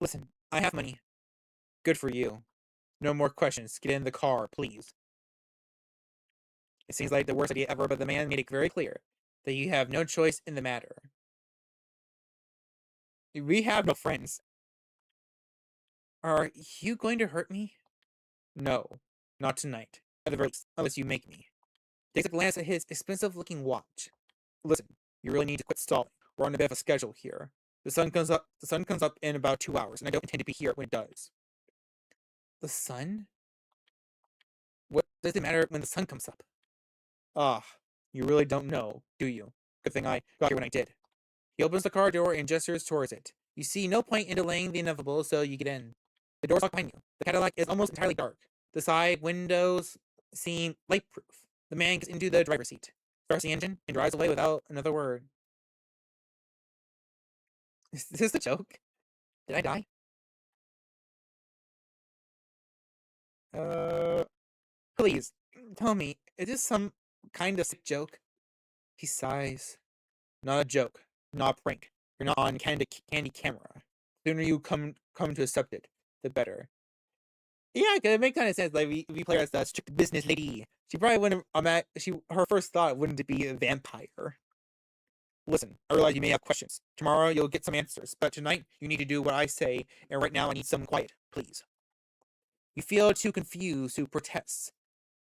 Listen, I have money. Good for you. No more questions. Get in the car, please. It seems like the worst idea ever, but the man made it very clear that you have no choice in the matter. We have no friends. Are you going to hurt me? No, not tonight. At the very least, unless you make me. Takes a glance at his expensive-looking watch. Listen, you really need to quit stalling. We're on a bit of a schedule here. The sun comes up in about 2 hours, and I don't intend to be here when it does. The sun? What does it matter when the sun comes up? Ah, you really don't know, do you? Good thing I got here when I did. He opens the car door and gestures towards it. You see no point in delaying the inevitable, so you get in. The door's locked behind you. The Cadillac is almost entirely dark. The side windows seem light-proof. The man gets into the driver's seat, starts the engine, and drives away without another word. Is this a joke? Did I die? Please, tell me, is this some kind of sick joke? He sighs. Not a joke. Not a prank. You're not on candy camera. The sooner you come to accept it, the better. Yeah, cause it makes kind of sense. Like we play her as the strict business lady. She probably wouldn't. Her first thought wouldn't be a vampire. Listen, I realize you may have questions. Tomorrow you'll get some answers, but tonight you need to do what I say, and right now I need some quiet, please. You feel too confused to protest.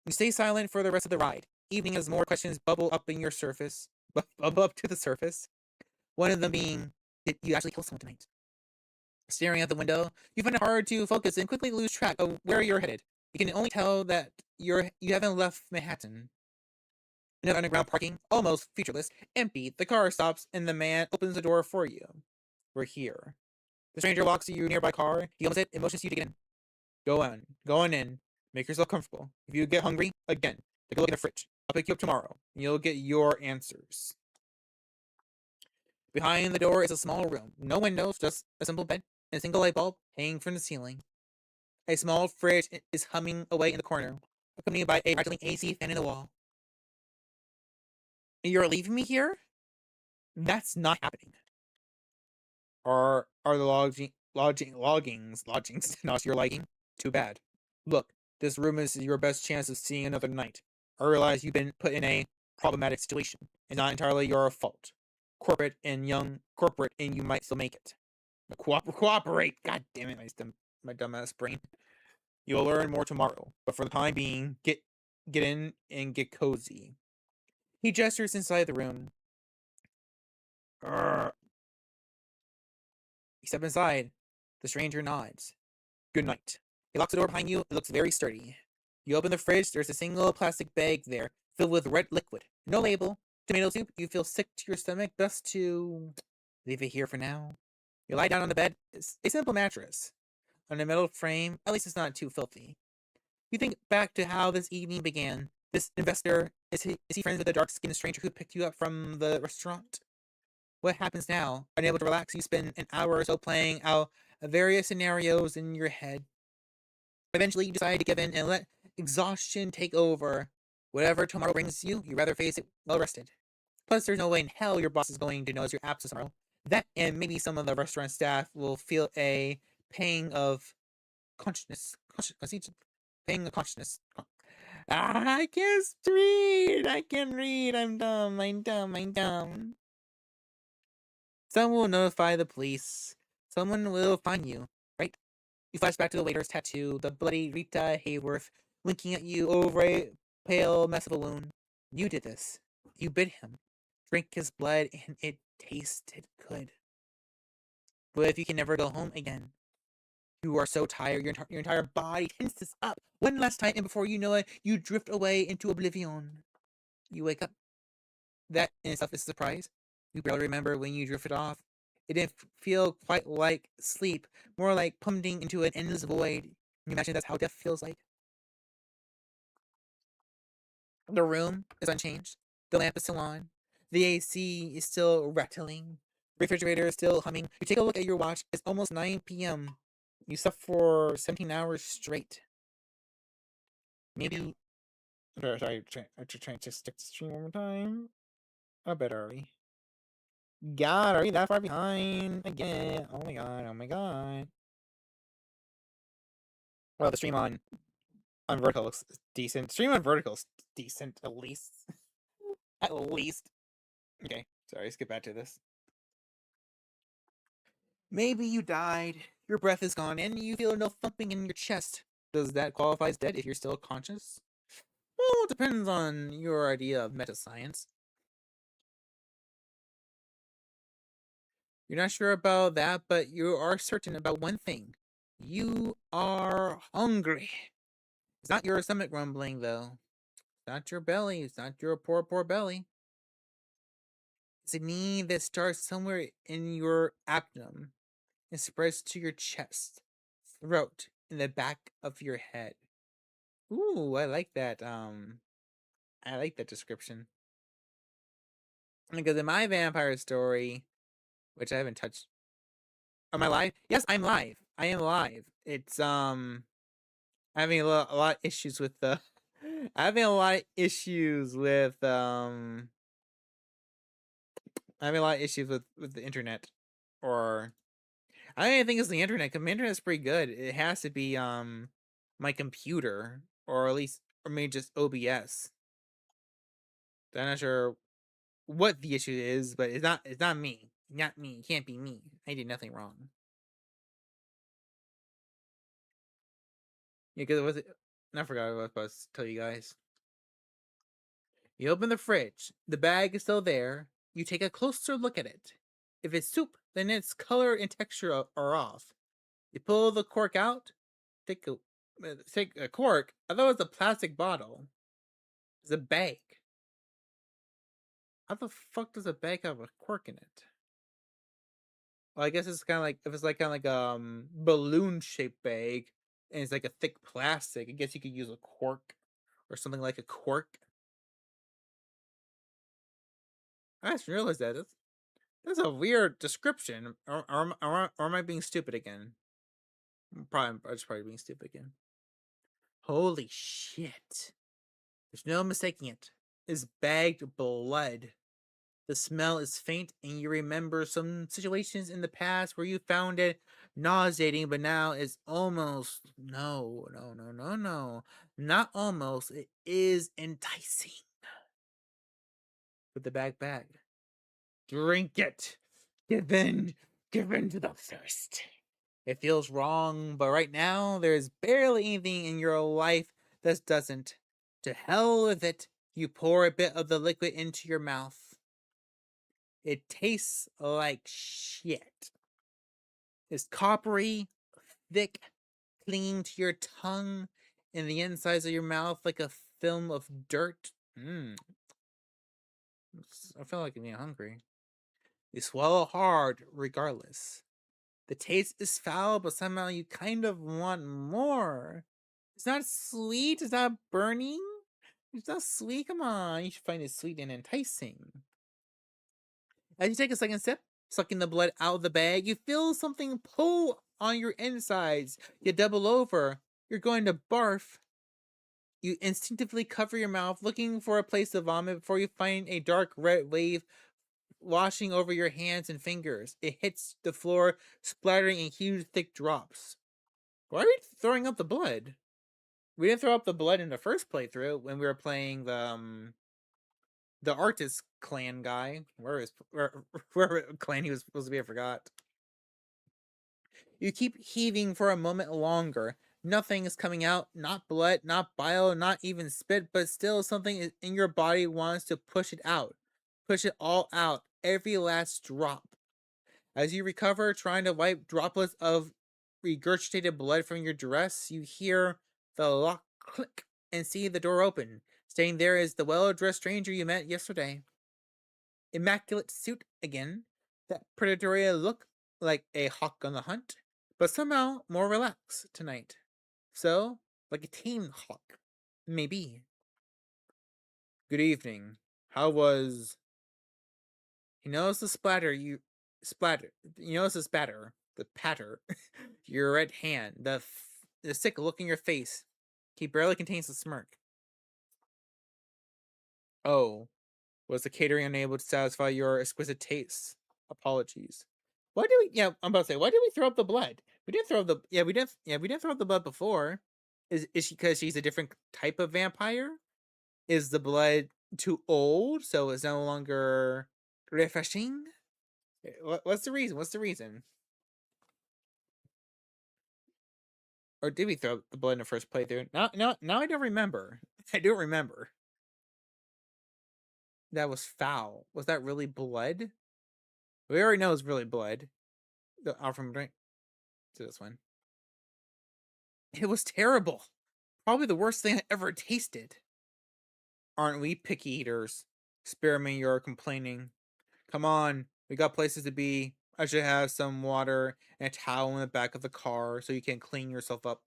You stay silent for the rest of the ride, even as more questions bubble up in your surface, bubble up to the surface. One of them being, did you actually kill someone tonight? Staring at the window, you find it hard to focus and quickly lose track of where you're headed. You can only tell that you haven't left Manhattan. In underground parking, almost featureless, empty, the car stops and the man opens the door for you. We're here. The stranger walks to your nearby car. He opens it and motions you to get in. Go on in. Make yourself comfortable. If you get hungry, again, take a look in the fridge. I'll pick you up tomorrow, and you'll get your answers. Behind the door is a small room. No windows, just a simple bed and a single light bulb hanging from the ceiling. A small fridge is humming away in the corner, accompanied by a rattling AC fan in the wall. You're leaving me here? That's not happening. Are the lodgings not your liking? Too bad. Look, this room is your best chance of seeing another night. I realize you've been put in a problematic situation, and not entirely your fault. Corporate and you might still make it. Cooperate! God damn it, my dumbass brain. You'll learn more tomorrow, but for the time being, get in and get cozy. He gestures inside the room. Urgh. You step inside. The stranger nods. Good night. He locks the door behind you. It looks very sturdy. You open the fridge. There's a single plastic bag there, filled with red liquid. No label. Tomato soup. You feel sick to your stomach. Best to leave it here for now. You lie down on the bed. It's a simple mattress. On a metal frame. At least it's not too filthy. You think back to how this evening began. This investor, is he friends with the dark-skinned stranger who picked you up from the restaurant? What happens now? Unable to relax, you spend an hour or so playing out various scenarios in your head. Eventually, you decide to give in and let exhaustion take over. Whatever tomorrow brings you, you'd rather face it well rested. Plus, there's no way in hell your boss is going to notice your absence tomorrow. That and maybe some of the restaurant staff will feel a pang of consciousness. Pang of consciousness. I can't read. I can't read. I'm dumb. I'm dumb. I'm dumb. Someone will notify the police. Someone will find you, right? You flash back to the waiter's tattoo, the bloody Rita Hayworth winking at you over a pale mess of a wound. You did this. You bit him, drank his blood, and it tasted good. But if you can never go home again, you are so tired, your entire body tenses up. One last time, and before you know it, you drift away into oblivion. You wake up. That in itself is a surprise. You barely remember when you drifted off. It didn't feel quite like sleep, more like plummeting into an endless void. Can you imagine that's how death feels like? The room is unchanged. The lamp is still on. The AC is still rattling. The refrigerator is still humming. You take a look at your watch. It's almost 9 p.m. You slept for 17 hours straight. Maybe. Sorry, trying to stick to the stream one more time. A bit early. God, are we that far behind again? Oh my god, oh my god. Well, the stream on vertical looks decent. Stream on vertical is decent, at least. At least. Okay, sorry, skip back to this. Maybe you died, your breath is gone, and you feel no thumping in your chest. Does that qualify as dead if you're still conscious? Well, it depends on your idea of meta-science. You're not sure about that, but you are certain about one thing. You are hungry. It's not your stomach rumbling, though. It's not your belly. It's not your poor, poor belly. It's a need that starts somewhere in your abdomen and spreads to your chest, throat, and the back of your head. Ooh, I like that. I like that description. Because in my vampire story, which I haven't touched. Am I live? Yes, I'm live. I am live. It's having a lot of issues with the having a lot of issues with having a lot of issues with the internet, or I don't even think it's the internet. Cause my internet's pretty good. It has to be my computer, or at least, or maybe just OBS. I'm not sure what the issue is, but it's not me. Not me. It can't be me. I did nothing wrong. Yeah, because it was. I forgot what I was supposed to tell you guys. You open the fridge. The bag is still there. You take a closer look at it. If it's soup, then its color and texture are off. You pull the cork out. Take a cork. I thought it was a plastic bottle. It's a bag. How the fuck does a bag have a cork in it? Well, I guess it's kind of like if it's like kind of like balloon shaped bag, and it's like a thick plastic. I guess you could use a cork or something like a cork. I just realized that that's a weird description. Or am I being stupid again? I'm just probably being stupid again. Holy shit! There's no mistaking it. It's bagged blood. The smell is faint, and you remember some situations in the past where you found it nauseating, but now it's almost no, not almost. It is enticing. Put the bag back. Drink it. Give in to the thirst. It feels wrong, but right now there's barely anything in your life that doesn't. To hell with it. You pour a bit of the liquid into your mouth. It tastes like shit. It's coppery, thick, clinging to your tongue and the insides of your mouth like a film of dirt. I feel like I'm getting hungry. You swallow hard regardless. The taste is foul, but somehow you kind of want more. It's not sweet, it's not burning. It's not sweet, come on. You should find it sweet and enticing. As you take a second sip, sucking the blood out of the bag, you feel something pull on your insides. You double over. You're going to barf. You instinctively cover your mouth, looking for a place to vomit before you find a dark red wave washing over your hands and fingers. It hits the floor, splattering in huge, thick drops. Why are we throwing up the blood? We didn't throw up the blood in the first playthrough when we were playing the artist clan guy. Where clan he was supposed to be, I forgot. You keep heaving for a moment longer. Nothing is coming out, not blood, not bile, not even spit, but still something in your body wants to push it out. Push it all out, every last drop. As you recover, trying to wipe droplets of regurgitated blood from your dress, you hear the lock click and see the door open. Staying there is the well-dressed stranger you met yesterday. Immaculate suit again, that predatory look like a hawk on the hunt, but somehow more relaxed tonight. So, like a tame hawk. Maybe. Good evening. How was... He knows the splatter you notice the spatter, the patter, your red hand, the sick look in your face. He barely contains the smirk. Oh, was the catering unable to satisfy your exquisite tastes? Apologies. Why do we? Yeah, I'm about to say. Why did we throw up the blood? We didn't throw up the. Yeah, we didn't. Yeah, we didn't throw up the blood before. Is she because she's a different type of vampire? Is the blood too old, so it's no longer refreshing? What's the reason? What's the reason? Or did we throw the blood in the first playthrough? Now I don't remember. I don't remember. That was foul. Was that really blood? We already know it's really blood. From drink to this one. It was terrible. Probably the worst thing I ever tasted. Aren't we picky eaters? Spare me your complaining. Come on, we got places to be. I should have some water and a towel in the back of the car so you can clean yourself up.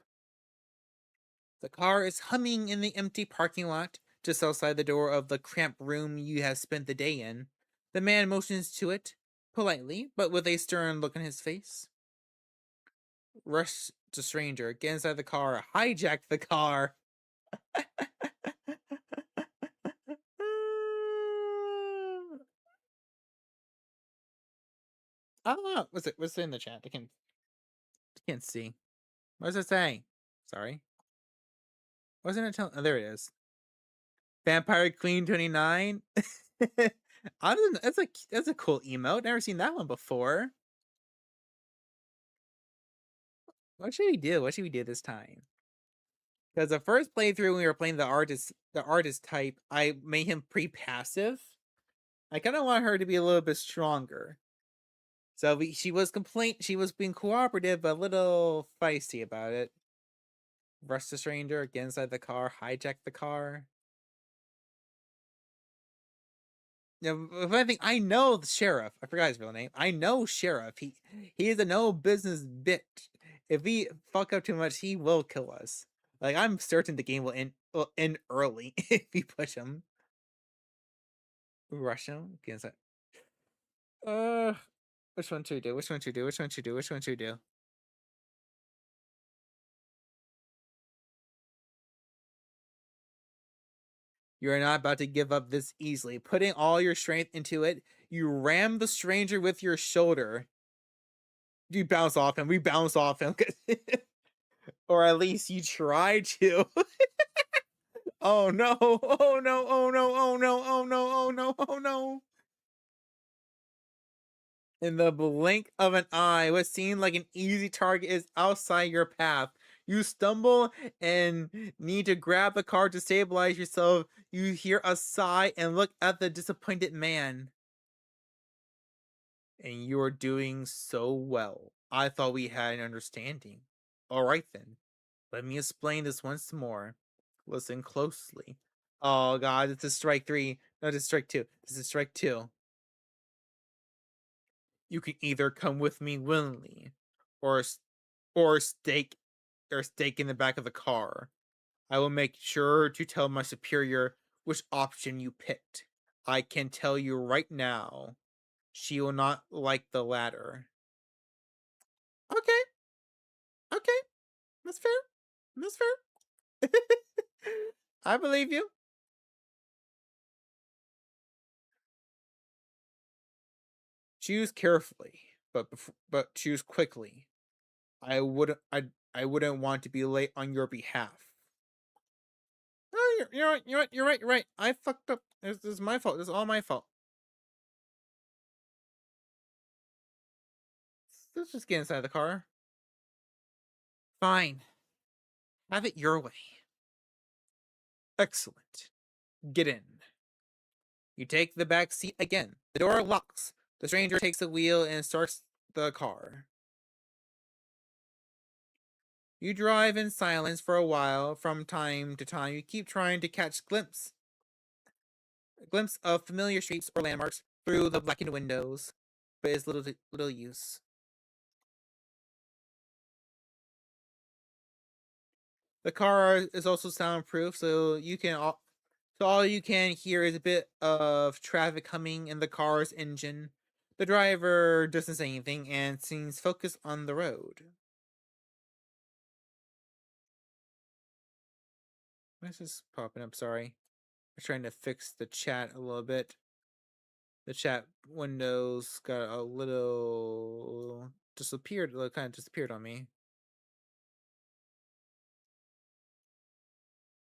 The car is humming in the empty parking lot, just outside the door of the cramped room you have spent the day in. The man motions to it, politely, but with a stern look on his face. Rush to stranger, get inside the car, hijack the car. Oh, what's it in the chat? I can't see. What does it say? Sorry. Wasn't it telling? Oh, there it is. Vampire Queen 29. I don't know. That's a cool emote. Never seen that one before. What should we do? What should we do this time? Because the first playthrough when we were playing the artist type, I made him pre-passive. I kind of want her to be a little bit stronger. So she was being cooperative, but a little feisty about it. Rush the stranger, get inside the car, hijack the car. Yeah, but I think I know the sheriff. I forgot his real name. I know sheriff. He is a no business bitch. If we fuck up too much, he will kill us. Like I'm certain the game will end early if we push him. Rush him. Get inside. Uh, which one should we do? Which one should we do? Which one should we do? Which one should we do? You are not about to give up this easily. Putting all your strength into it, you ram the stranger with your shoulder. You bounce off him. We bounce off him. Or at least you try to. Oh no. Oh no. Oh no. Oh no. Oh no. Oh no. Oh no. In the blink of an eye, what seemed like an easy target is outside your path. You stumble and need to grab the car to stabilize yourself. You hear a sigh and look at the disappointed man. And you are doing so well. I thought we had an understanding. Alright then. Let me explain this once more. Listen closely. Oh god, this is strike 3. No, this is strike 2. This is strike 2. You can either come with me willingly, or or stake stake in the back of the car. I will make sure to tell my superior which option you picked. I can tell you right now, she will not like the latter. Okay, okay, that's fair. That's fair. I believe you. Choose carefully, but choose quickly. I wouldn't want to be late on your behalf. Oh, you're right. You're right. You're right. You're right. I fucked up. This is my fault. This is all my fault. Let's just get inside the car. Fine. Have it your way. Excellent. Get in. You take the back seat again. The door locks. The stranger takes the wheel and starts the car. You drive in silence for a while. From time to time, you keep trying to catch a glimpse of familiar streets or landmarks through the blackened windows, but it's little use. The car is also soundproof, so all you can hear is a bit of traffic humming in the car's engine. The driver doesn't say anything and seems focused on the road. Why is this popping up? Sorry. I'm trying to fix the chat a little bit. The chat windows got a little kind of disappeared on me.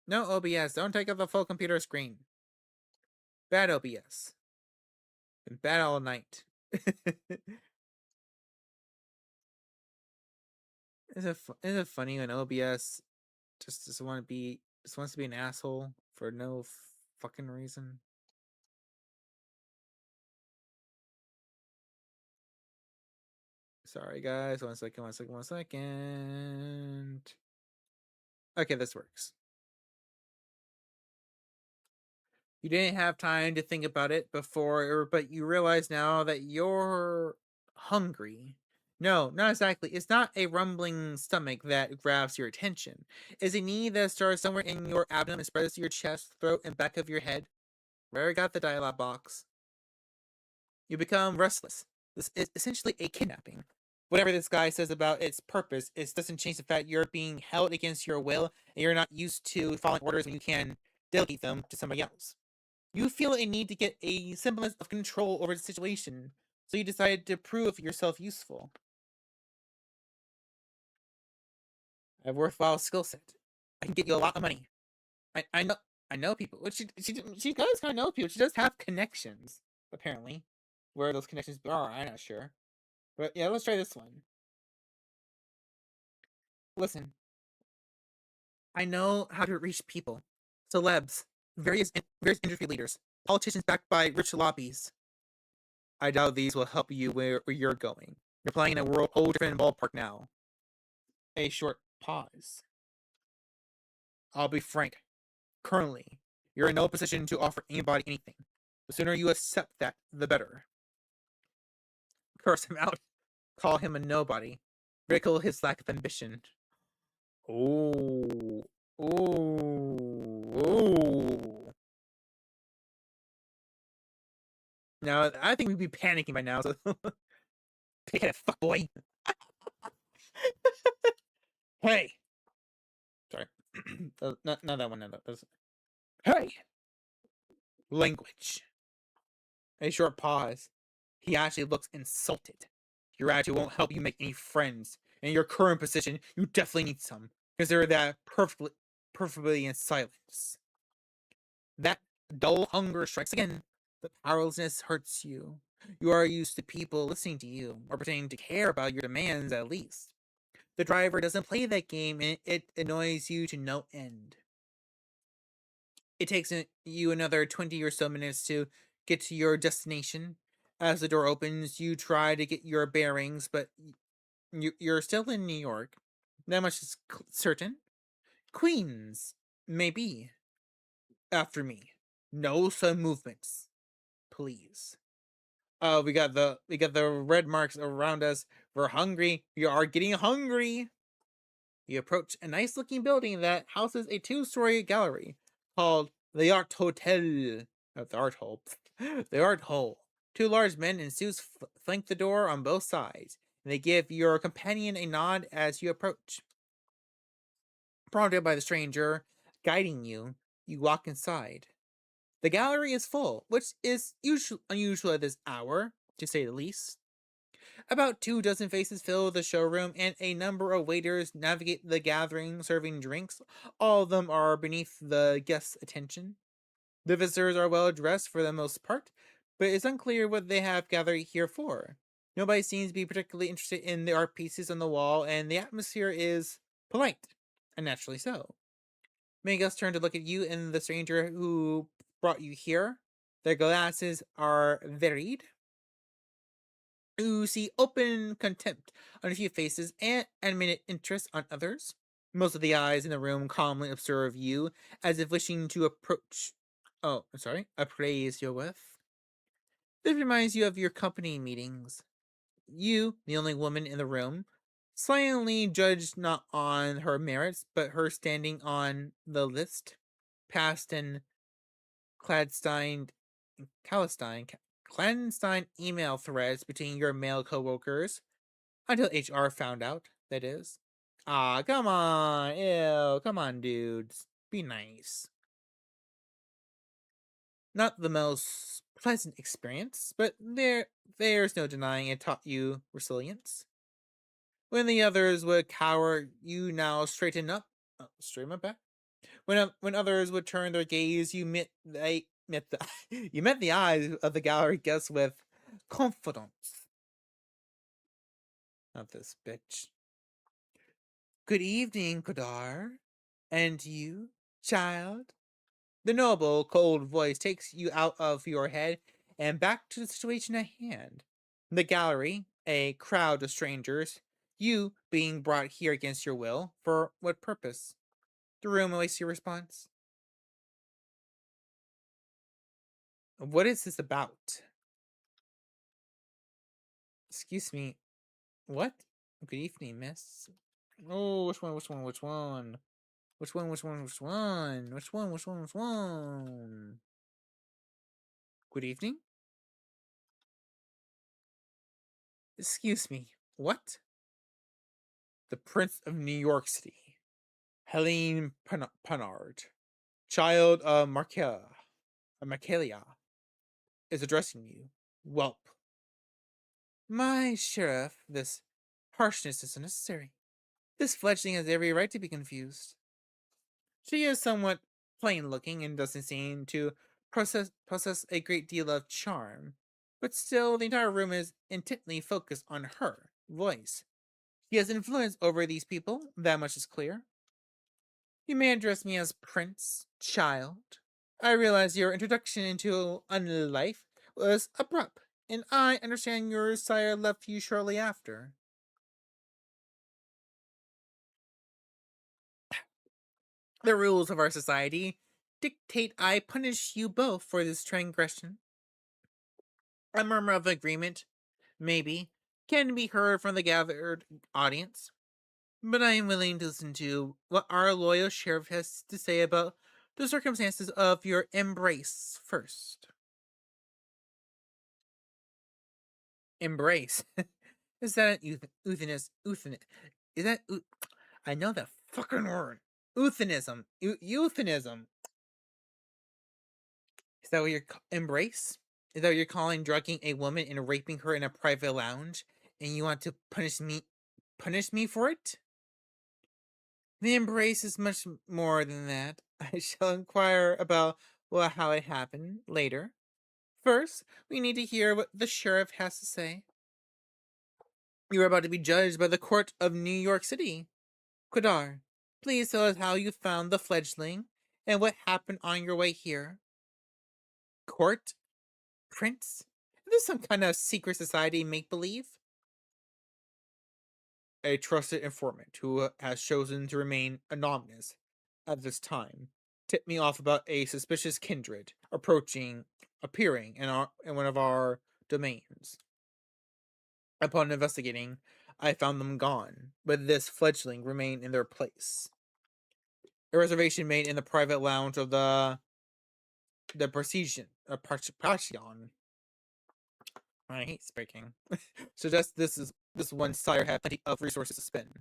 No OBS, don't take up the full computer screen. Bad OBS. Been bad all night. Is it funny when OBS just wants to be an asshole for no fucking reason? Sorry guys, 1 second, 1 second, 1 second. Okay, this works. You didn't have time to think about it before, but you realize now that you're hungry. No, not exactly. It's not a rumbling stomach that grabs your attention. It's a need that starts somewhere in your abdomen and spreads to your chest, throat, and back of your head. Where I got the dialogue box. You become restless. This is essentially a kidnapping. Whatever this guy says about its purpose, it doesn't change the fact you're being held against your will and you're not used to following orders when you can delegate them to somebody else. You feel a need to get a semblance of control over the situation. So you decided to prove yourself useful. A worthwhile skill set. I can get you a lot of money. I know people. Well, she does kind of know people. She does have connections, apparently. Where those connections are, I'm not sure. But yeah, let's try this one. Listen, I know how to reach people, celebs, various industry leaders, politicians backed by rich lobbies. I doubt these will help you where you're going. You're playing in a whole different ballpark now. A short pause. I'll be frank. Currently, you're in no position to offer anybody anything. The sooner you accept that, the better. Curse him out. Call him a nobody. Ridicule his lack of ambition. Oh. Oh. Now, I think we'd be panicking by now. So, pig-headed fuckboy. Hey. Sorry. Not that one. No, that. Hey. Language. A short pause. He actually looks insulted. Your attitude won't help you make any friends. In your current position, you definitely need some. Consider that perfectly in silence. That dull hunger strikes again. The powerlessness hurts you. You are used to people listening to you, or pretending to care about your demands at least. The driver doesn't play that game, and it annoys you to no end. It takes you another 20 or so minutes to get to your destination. As the door opens, you try to get your bearings, but you're still in New York. That much is certain. Queens, maybe. After me. No sudden movements, please. We got the red marks around us. We're hungry. We are getting hungry. You approach a nice looking building that houses a 2-story gallery called the Art Hotel. The Art Hole. The Art Hole. Two large men in suits flank the door on both sides, and they give your companion a nod as you approach. Prompted by the stranger guiding you, you walk inside. The gallery is full, which is unusual at this hour, to say the least. About 2 dozen faces fill the showroom, and a number of waiters navigate the gathering, serving drinks. All of them are beneath the guests' attention. The visitors are well dressed for the most part, but it's unclear what they have gathered here for. Nobody seems to be particularly interested in the art pieces on the wall, and the atmosphere is polite, and naturally so. Many guests turn to look at you and the stranger who brought you here. Their glasses are varied. You see open contempt on a few faces and animated interest on others. Most of the eyes in the room calmly observe you, as if wishing to appraise your worth. This reminds you of your company meetings. You, the only woman in the room, silently judged not on her merits, but her standing on the list, past and clandestine, clandestine email threads between your male coworkers, until HR found out, that is. Ah, come on, ew, come on, dudes. Be nice. Not the most pleasant experience, but there's no denying it taught you resilience. When the others would cower, you now straighten up back. When others would turn their gaze, you met the you met the eyes of the gallery guests with confidence. Not this bitch. Good evening, Kodar. And you, child? The noble, cold voice takes you out of your head and back to the situation at hand. The gallery, a crowd of strangers, you being brought here against your will, for what purpose? The room awaits your response. What is this about? Excuse me, what? Good evening, miss. Oh, which one, which one, which one? Which one, which one, which one? Which one, which one, which one? Good evening? Excuse me, what? The Prince of New York City, Helene Panard, child of Markelia, is addressing you. Whelp. My sheriff, this harshness is unnecessary. This fledgling has every right to be confused. She is somewhat plain looking and doesn't seem to possess a great deal of charm. But still, the entire room is intently focused on her voice. She has influence over these people, that much is clear. You may address me as Prince, child. I realize your introduction into life was abrupt, and I understand your sire left you shortly after. The rules of our society dictate I punish you both for this transgression. A murmur of agreement, maybe, can be heard from the gathered audience, but I am willing to listen to what our loyal sheriff has to say about the circumstances of your embrace first. Embrace? Is that an is that, I know that fucking word. Euthanism. Euthanism. Is that what you're, embrace? Is that what you're calling drugging a woman and raping her in a private lounge? And you want to punish me for it? The embrace is much more than that. I shall inquire about how it happened later. First, we need to hear what the sheriff has to say. You are about to be judged by the court of New York City. Kodar, please tell us how you found the fledgling and what happened on your way here. Court? Prince? Is this some kind of secret society make believe? A trusted informant who has chosen to remain anonymous at this time tipped me off about a suspicious kindred appearing in one of our domains. Upon investigating, I found them gone, but this fledgling remained in their place. A reservation made in the private lounge of the Parsion. I hate speaking. Suggests this one sire had plenty of resources to spend.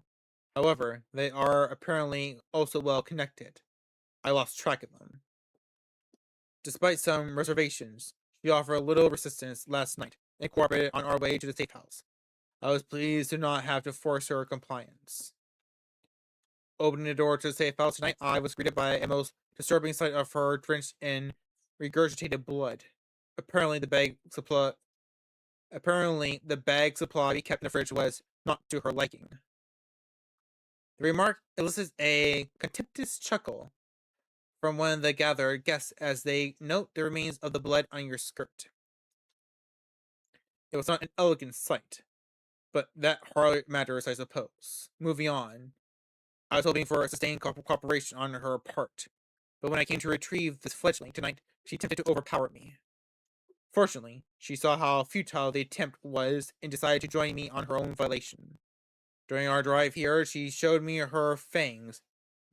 However, they are apparently also well connected. I lost track of them. Despite some reservations, she offered little resistance last night and cooperated on our way to the safe house. I was pleased to not have to force her compliance. Opening the door to the safe house tonight, I was greeted by a most disturbing sight of her drenched in regurgitated blood. Apparently, the bag supply we kept in the fridge was not to her liking. The remark elicits a contemptuous chuckle from one of the gathered guests as they note the remains of the blood on your skirt. It was not an elegant sight, but that hardly matters, I suppose. Moving on, I was hoping for a sustained cooperation on her part, but when I came to retrieve this fledgling tonight, she attempted to overpower me. Fortunately, she saw how futile the attempt was and decided to join me on her own violation. During our drive here, she showed me her fangs,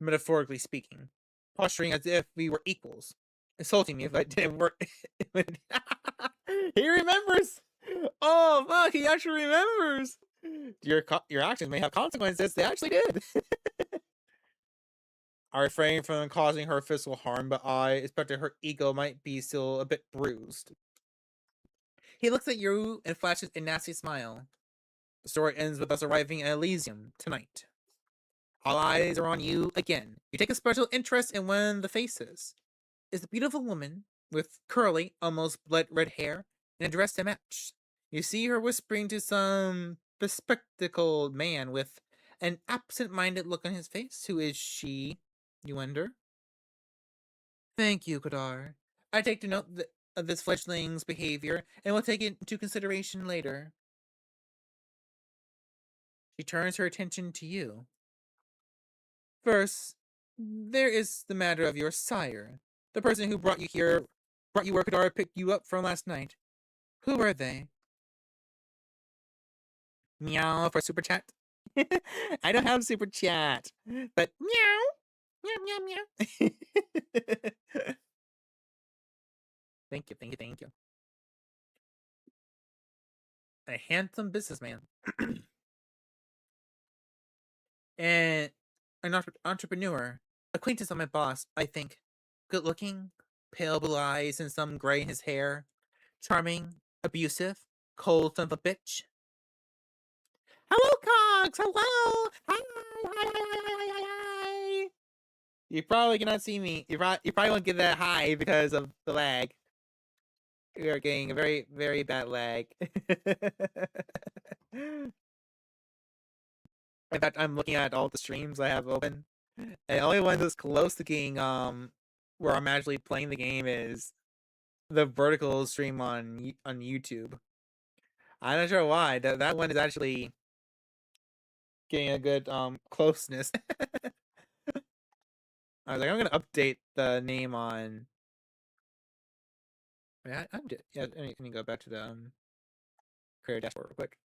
metaphorically speaking, posturing as if we were equals, insulting me if I didn't work. He remembers! Oh, fuck, he actually remembers! Your actions may have consequences. They actually did. I refrained from causing her physical harm, but I expected her ego might be still a bit bruised. He looks at you and flashes a nasty smile. The story ends with us arriving at Elysium tonight. All eyes are on you again. You take a special interest in one of the faces. It's a beautiful woman with curly, almost blood red hair and a dress to match. You see her whispering to some bespectacled man with an absent-minded look on his face. Who is she, you wonder? Thank you, Kodar. I take to note of this fledgling's behavior and will take it into consideration later. She turns her attention to you. First, there is the matter of your sire. The person who brought you where Kodar picked you up from last night. Who are they? Meow for super chat. I don't have super chat, but meow, meow, meow, meow. Thank you, thank you, thank you. A handsome businessman and an entrepreneur, acquaintance of my boss. I think, good looking, pale blue eyes and some gray in his hair, charming, abusive, cold son of a bitch. Hello, Cogs! Hello! Hi! Hi! Hi! Hi! Hi! Hi! You probably cannot see me. You probably won't get that high because of the lag. We are getting a very, very bad lag. In fact, I'm looking at all the streams I have open. And the only one that's close to getting where I'm actually playing the game is the vertical stream on YouTube. I'm not sure why. That one is actually getting a good closeness. I was like, I'm gonna update the name on. Yeah, let me go back to the creator dashboard real quick.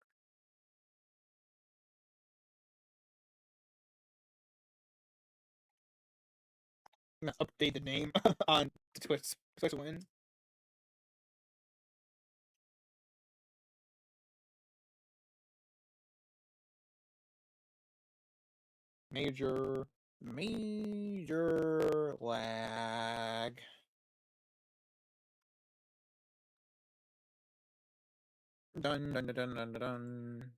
I'm gonna update the name on Twitch win. Major lag. Dun dun dun dun dun dun.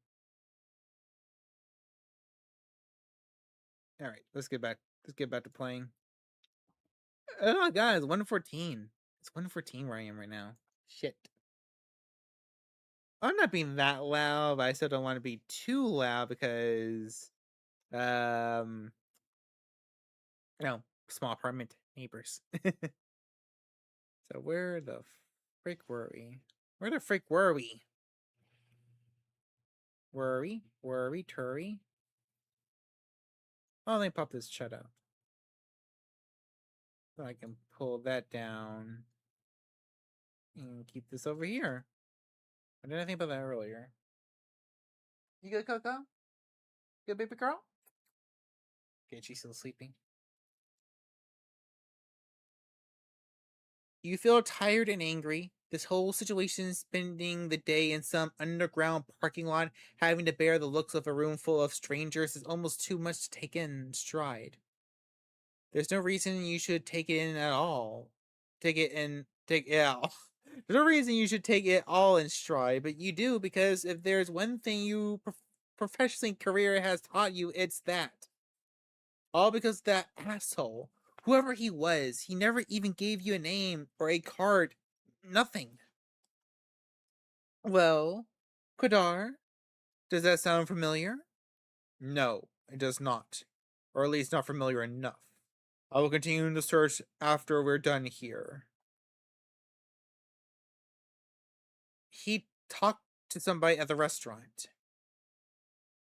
All right, let's get back. Let's get back to playing. Oh my god, it's 1:14. It's 1:14 where I am right now. Shit. I'm not being that loud, but I still don't want to be too loud because um small apartment neighbors. So where the frick were we? Where the frick were we? Worry, turry. Oh, let me pop this shut out. So I can pull that down and keep this over here. I didn't think about that earlier. You good, Coco? Good, baby girl? Okay, she's still sleeping. You feel tired and angry. This whole situation, spending the day in some underground parking lot, having to bear the looks of a room full of strangers, is almost too much to take in stride. There's no reason you should take it in at all. Take it out. There's no reason you should take it all in stride, but you do because if there's one thing you professionally career has taught you, it's that. All because that asshole, whoever he was, he never even gave you a name or a card. Nothing. Well, Kadar, does that sound familiar? No, it does not. Or at least not familiar enough. I will continue the search after we're done here. He talked to somebody at the restaurant.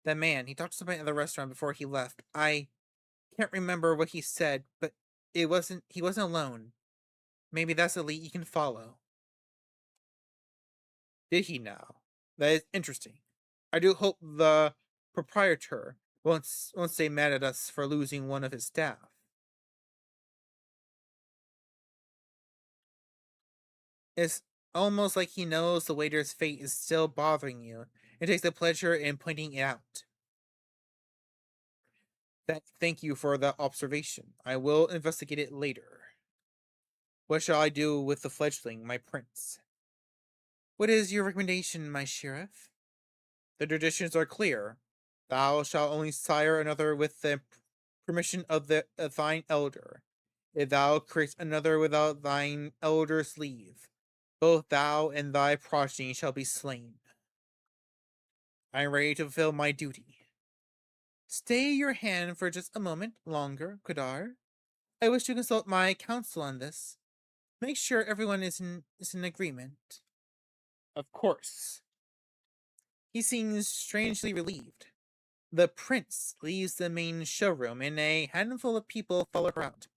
That man, he talked to somebody at the restaurant before he left. I can't remember what he said, but he wasn't alone. Maybe that's a lead you can follow. Did he now? That is interesting. I do hope the proprietor won't stay mad at us for losing one of his staff. It's almost like he knows the waiter's fate is still bothering you and takes a pleasure in pointing it out. Thank you for the observation. I will investigate it later. What shall I do with the fledgling, my prince? What is your recommendation, my sheriff? The traditions are clear. Thou shalt only sire another with the permission of thine elder. If thou create another without thine elder's leave, both thou and thy progeny shall be slain. I am ready to fulfill my duty. Stay your hand for just a moment longer, Kadar. I wish to consult my counsel on this. Make sure everyone is in agreement. Of course. He seems strangely relieved. The prince leaves the main showroom, and a handful of people follow her out.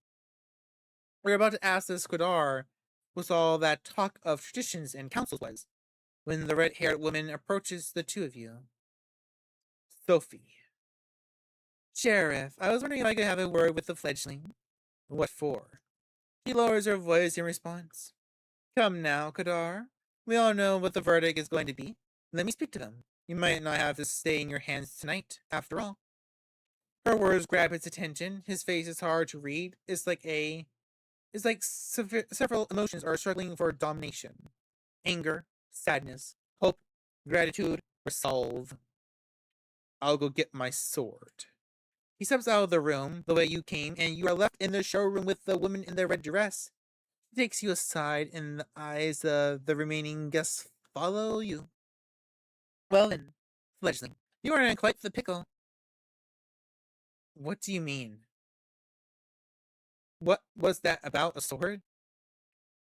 We're about to ask the Squidar what all that talk of traditions and councils was, when the red-haired woman approaches the two of you. Sophie. Sheriff, I was wondering if I could have a word with the fledgling. What for? He lowers her voice in response. Come now, Kadar. We all know what the verdict is going to be. Let me speak to them. You might not have to stay in your hands tonight, after all. Her words grab his attention. His face is hard to read. It's like several emotions are struggling for domination. Anger, sadness, hope, gratitude, resolve. I'll go get my sword. He steps out of the room the way you came, and you are left in the showroom with the woman in the red dress. He takes you aside, and the eyes of the remaining guests follow you. Well then, fledgling, you are in quite the pickle. What do you mean? What was that about a sword?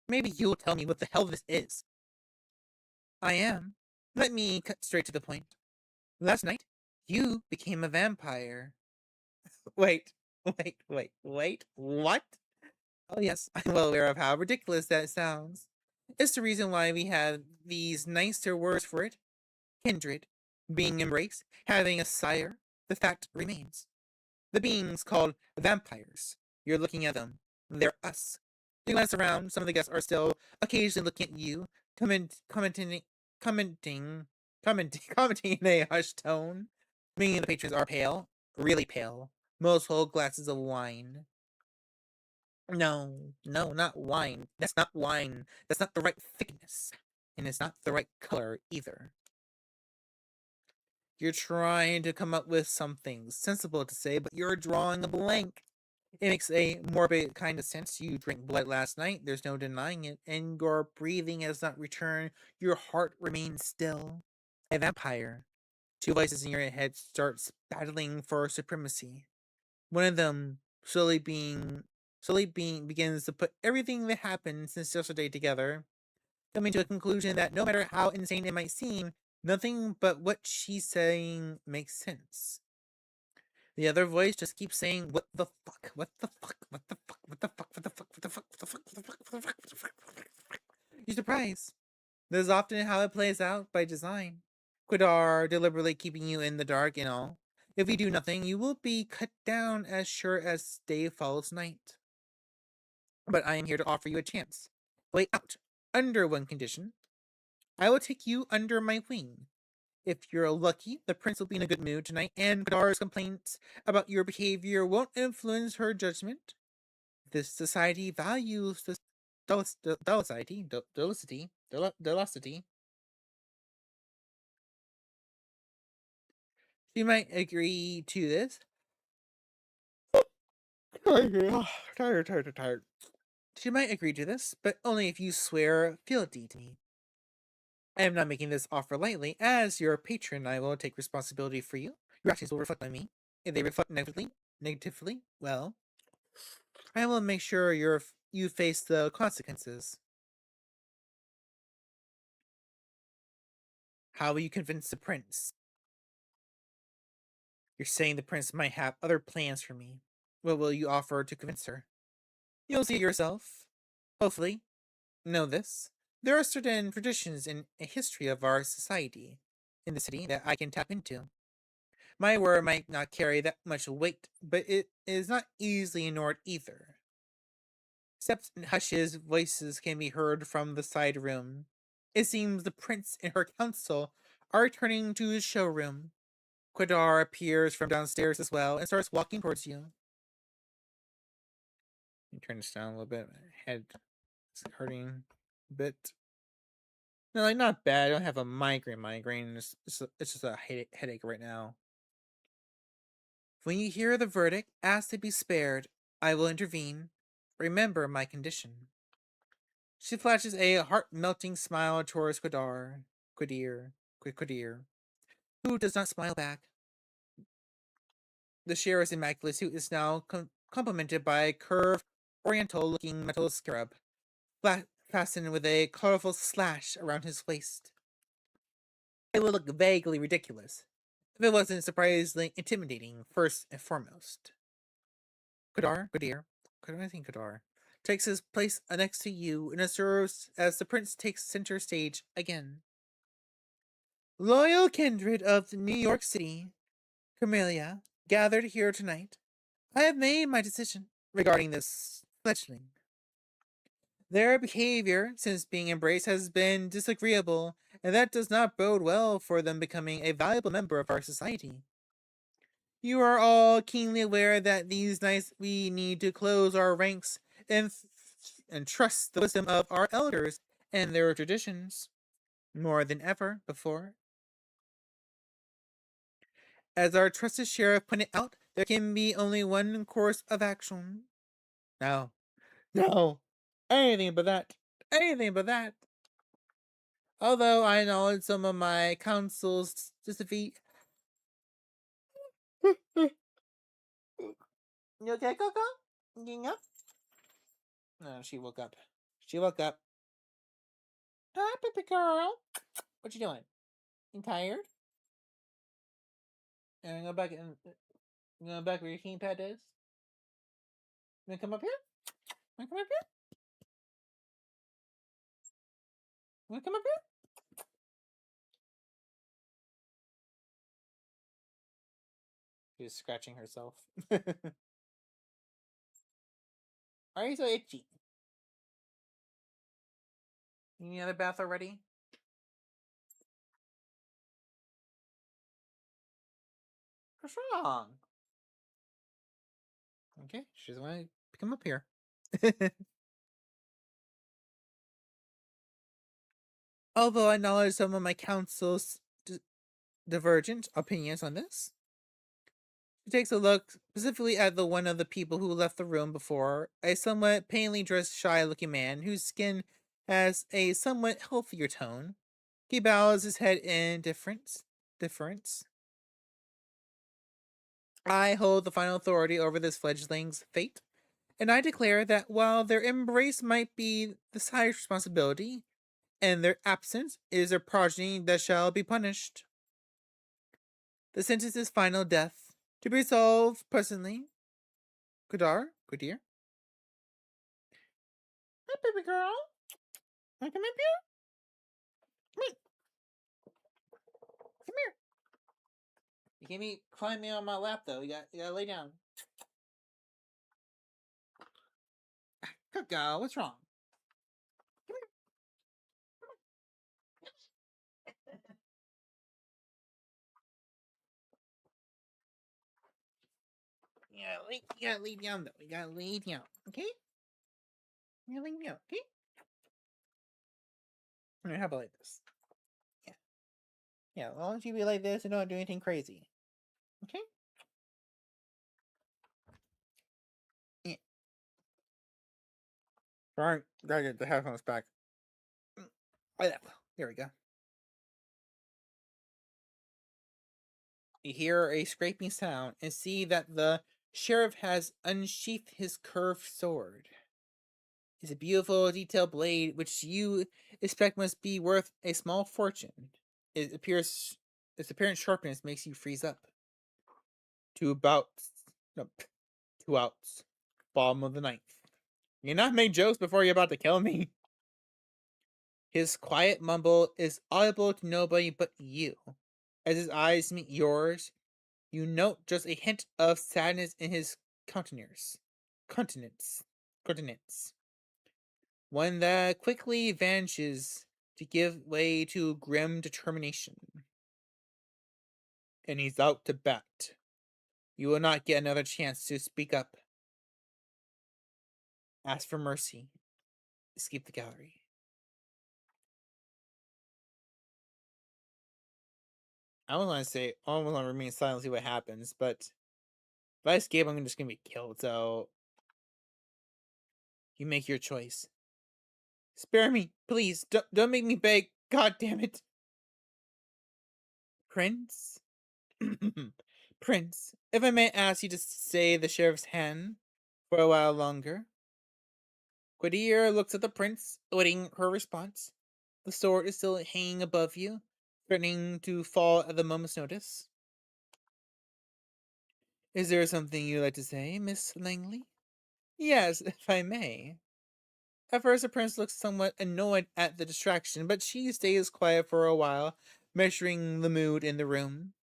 Maybe you'll tell me what the hell this is. I am. Let me cut straight to the point. Last night, you became a vampire. Wait, what? Oh, yes, I'm well aware of how ridiculous that sounds. It's the reason why we have these nicer words for it: kindred, being embraced, having a sire. The fact remains. The beings called vampires. You're looking at them. They're us. You glance around. Some of the guests are still occasionally looking at you, commenting, commenting, commenting in a hushed tone. Many of the patrons are pale, really pale. Most hold glasses of wine. No, not wine. That's not wine. That's not the right thickness. And it's not the right color either. You're trying to come up with something sensible to say, but you're drawing a blank. It makes a morbid kind of sense. You drank blood last night, there's no denying it, and your breathing has not returned. Your heart remains still. A vampire. Two voices in your head starts battling for supremacy. One of them slowly being begins to put everything that happened since yesterday together, coming to a conclusion that no matter how insane it might seem, nothing but what she's saying makes sense. The other voice just keeps saying, "What the fuck? What the fuck? What the fuck? What the fuck? What the fuck? What the fuck? What the fuck? What the fuck? What the fuck? What the fuck? What the fuck?" You're surprised. This is often how it plays out by design. Quidar deliberately keeping you in the dark and all. If you do nothing, you will be cut down as sure as day follows night. But I am here to offer you a chance. Wait out. Under one condition. I will take you under my wing. If you're lucky, the prince will be in a good mood tonight, and Qadar's complaints about your behavior won't influence her judgment. This society values this docility. She might agree to this. Tired. She might agree to this, but only if you swear fealty to me. I am not making this offer lightly. As your patron, I will take responsibility for you. Your actions will reflect on me. If they reflect negatively, well, I will make sure you face the consequences. How will you convince the prince? You're saying the prince might have other plans for me. What will you offer to convince her? You'll see it yourself. Hopefully. Know this. There are certain traditions and a history of our society in the city that I can tap into. My word might not carry that much weight, but it is not easily ignored either. Steps and hushes voices can be heard from the side room. It seems the prince and her council are returning to his showroom. Quidar appears from downstairs as well and starts walking towards you. Let me turn this down a little bit. My head is hurting a bit. No, like not bad. I don't have a migraine. It's just a headache right now. When you hear the verdict, ask to be spared. I will intervene. Remember my condition. She flashes a heart-melting smile towards Quidir, who does not smile back. The sheriff's immaculate suit is now complemented by a curved, oriental-looking metal scarab, fastened with a colorful slash around his waist. It would look vaguely ridiculous if it wasn't surprisingly intimidating first and foremost. Quidar takes his place next to you and observes as the prince takes center stage again. Loyal kindred of New York City, Camellia, gathered here tonight, I have made my decision regarding this fledgling. Their behavior since being embraced has been disagreeable, and that does not bode well for them becoming a valuable member of our society. You are all keenly aware that these nights we need to close our ranks and trust the wisdom of our elders and their traditions more than ever before. As our trusted sheriff pointed out, there can be only one course of action. No. No. Anything but that. Anything but that. Although I acknowledge some of my counsel's defeat. You okay, Coco? Getting up? No, she woke up. She woke up. Hi, baby girl. What you doing? You tired? You wanna go back and go back where your king pad is? You wanna come up here? Wanna come up here? Wanna come up here? She's scratching herself. Why are you so itchy? You need another bath already? What's wrong? Okay, she doesn't want to come up here. Although I acknowledge some of my counsel's divergent opinions on this, she takes a look specifically at the one of the people who left the room before, a somewhat plainly dressed, shy-looking man whose skin has a somewhat healthier tone. He bows his head in deference. I hold the final authority over this fledgling's fate, and I declare that while their embrace might be the sire's responsibility, and their absence is their progeny that shall be punished. The sentence is final death, to be resolved presently. Kudir? Hi, baby girl. Wanna come up here? Come here. Come here. You can't be climbing on my lap though. You gotta lay down. Good girl, what's wrong? You gotta lay down though. You gotta lay down, okay? You gotta lay down, okay? Alright, how about like this? Yeah. Yeah, as long as you be like this and don't do anything crazy. Okay? Yeah. Alright, gotta get the headphones back. Oh, yeah. There we go. You hear a scraping sound and see that the sheriff has unsheathed his curved sword. It's a beautiful, detailed blade which you expect must be worth a small fortune. Its apparent sharpness makes you freeze up. Two bouts. No, 2 outs. Bottom of the ninth. You're not make jokes before you're about to kill me. His quiet mumble is audible to nobody but you. As his eyes meet yours, you note just a hint of sadness in his countenance. Countenance. One that quickly vanishes to give way to grim determination. And he's out to bat. You will not get another chance to speak up. Ask for mercy. Escape the gallery. I don't want to say, I don't want to remain silent and see what happens, but if I escape, I'm just going to be killed, so you make your choice. Spare me, please. Don't make me beg. God damn it. Prince? Prince, if I may ask you to stay the sheriff's hand for a while longer. Quadir looks at the prince, awaiting her response. The sword is still hanging above you, threatening to fall at the moment's notice. Is there something you'd like to say, Miss Langley? Yes, if I may. At first, the prince looks somewhat annoyed at the distraction, but she stays quiet for a while, measuring the mood in the room.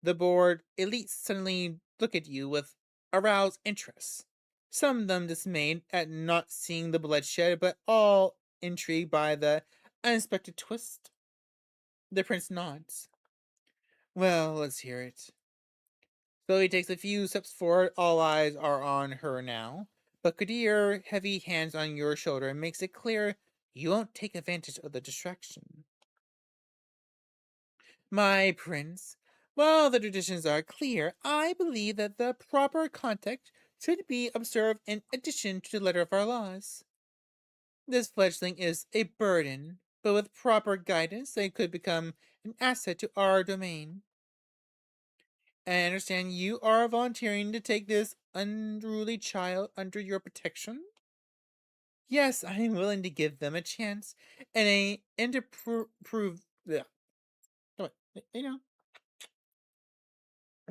The bored elites suddenly look at you with aroused interest. Some of them dismayed at not seeing the bloodshed, but all intrigued by the unexpected twist. The prince nods. Well, let's hear it. So he takes a few steps forward. All eyes are on her now. But Kadir, heavy hands on your shoulder, makes it clear you won't take advantage of the distraction. My prince, While the traditions are clear, I believe that the proper context should be observed in addition to the letter of our laws. This fledgling is a burden, but with proper guidance, they could become an asset to our domain. I understand you are volunteering to take this unruly child under your protection? Yes, I am willing to give them a chance and to prove. Yeah, come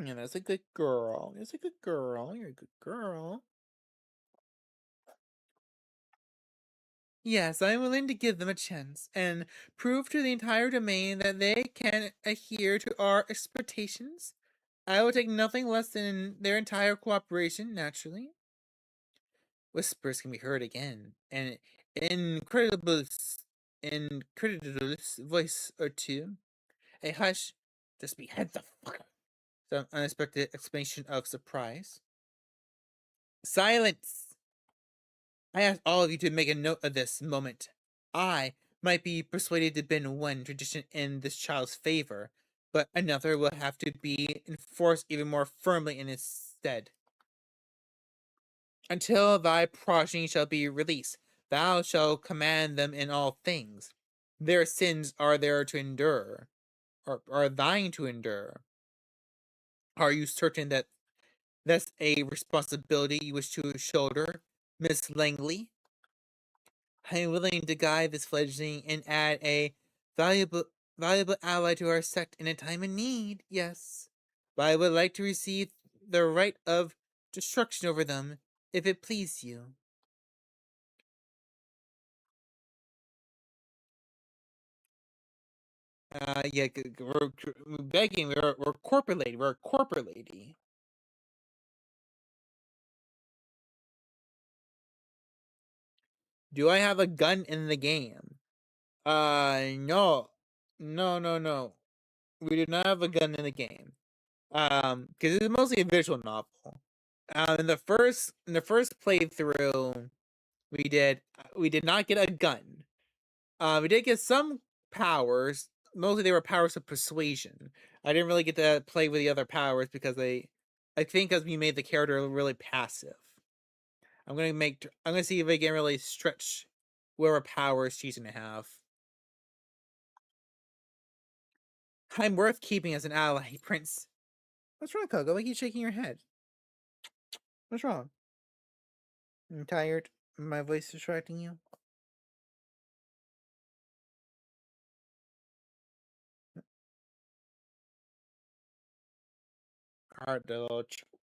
on, that's a good girl. That's a good girl. You're a good girl. Yes, I am willing to give them a chance and prove to the entire domain that they can adhere to our expectations. I will take nothing less than their entire cooperation, naturally. Whispers can be heard again, and incredible, incredible voice or two. A hush, just behead the fucker. Some unexpected exclamation of surprise. Silence! I ask all of you to make a note of this moment. I might be persuaded to bend one tradition in this child's favor, but another will have to be enforced even more firmly in its stead. Until thy progeny shall be released, thou shalt command them in all things. Their sins are there to endure, or are thine to endure. Are you certain that that's a responsibility you wish to shoulder, Miss Langley? I am willing to guide this fledgling and add a valuable valuable ally to our sect in a time of need, yes. But I would like to receive the right of destruction over them, if it please you. Yeah, we're begging. We're corporate lady. We're a corporate lady. Do I have a gun in the game? No, no. We do not have a gun in the game. Because it's mostly a visual novel. In the first playthrough, we did not get a gun. We did get some powers. Mostly they were powers of persuasion. I didn't really get to play with the other powers because I think because we made the character really passive. I'm gonna see if I can really stretch whatever powers she's gonna have. I'm worth keeping as an ally, Prince. What's wrong, Coco? Why are you shaking your head? What's wrong? I'm tired. My voice distracting you?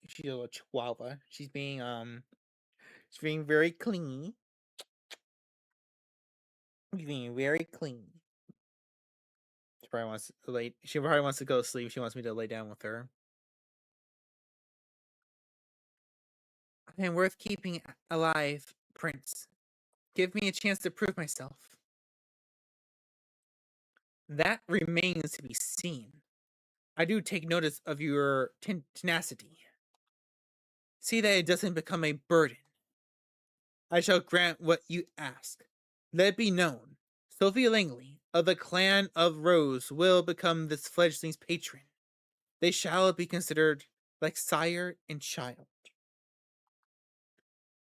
She's a little chihuahua. She's being very clingy. She's being very clingy. She probably wants to go to sleep. She wants me to lay down with her. I am worth keeping alive, Prince. Give me a chance to prove myself. That remains to be seen. I do take notice of your tenacity. See that it doesn't become a burden. I shall grant what you ask. Let it be known, Sophia Langley of the clan of Rose will become this fledgling's patron. They shall be considered like sire and child.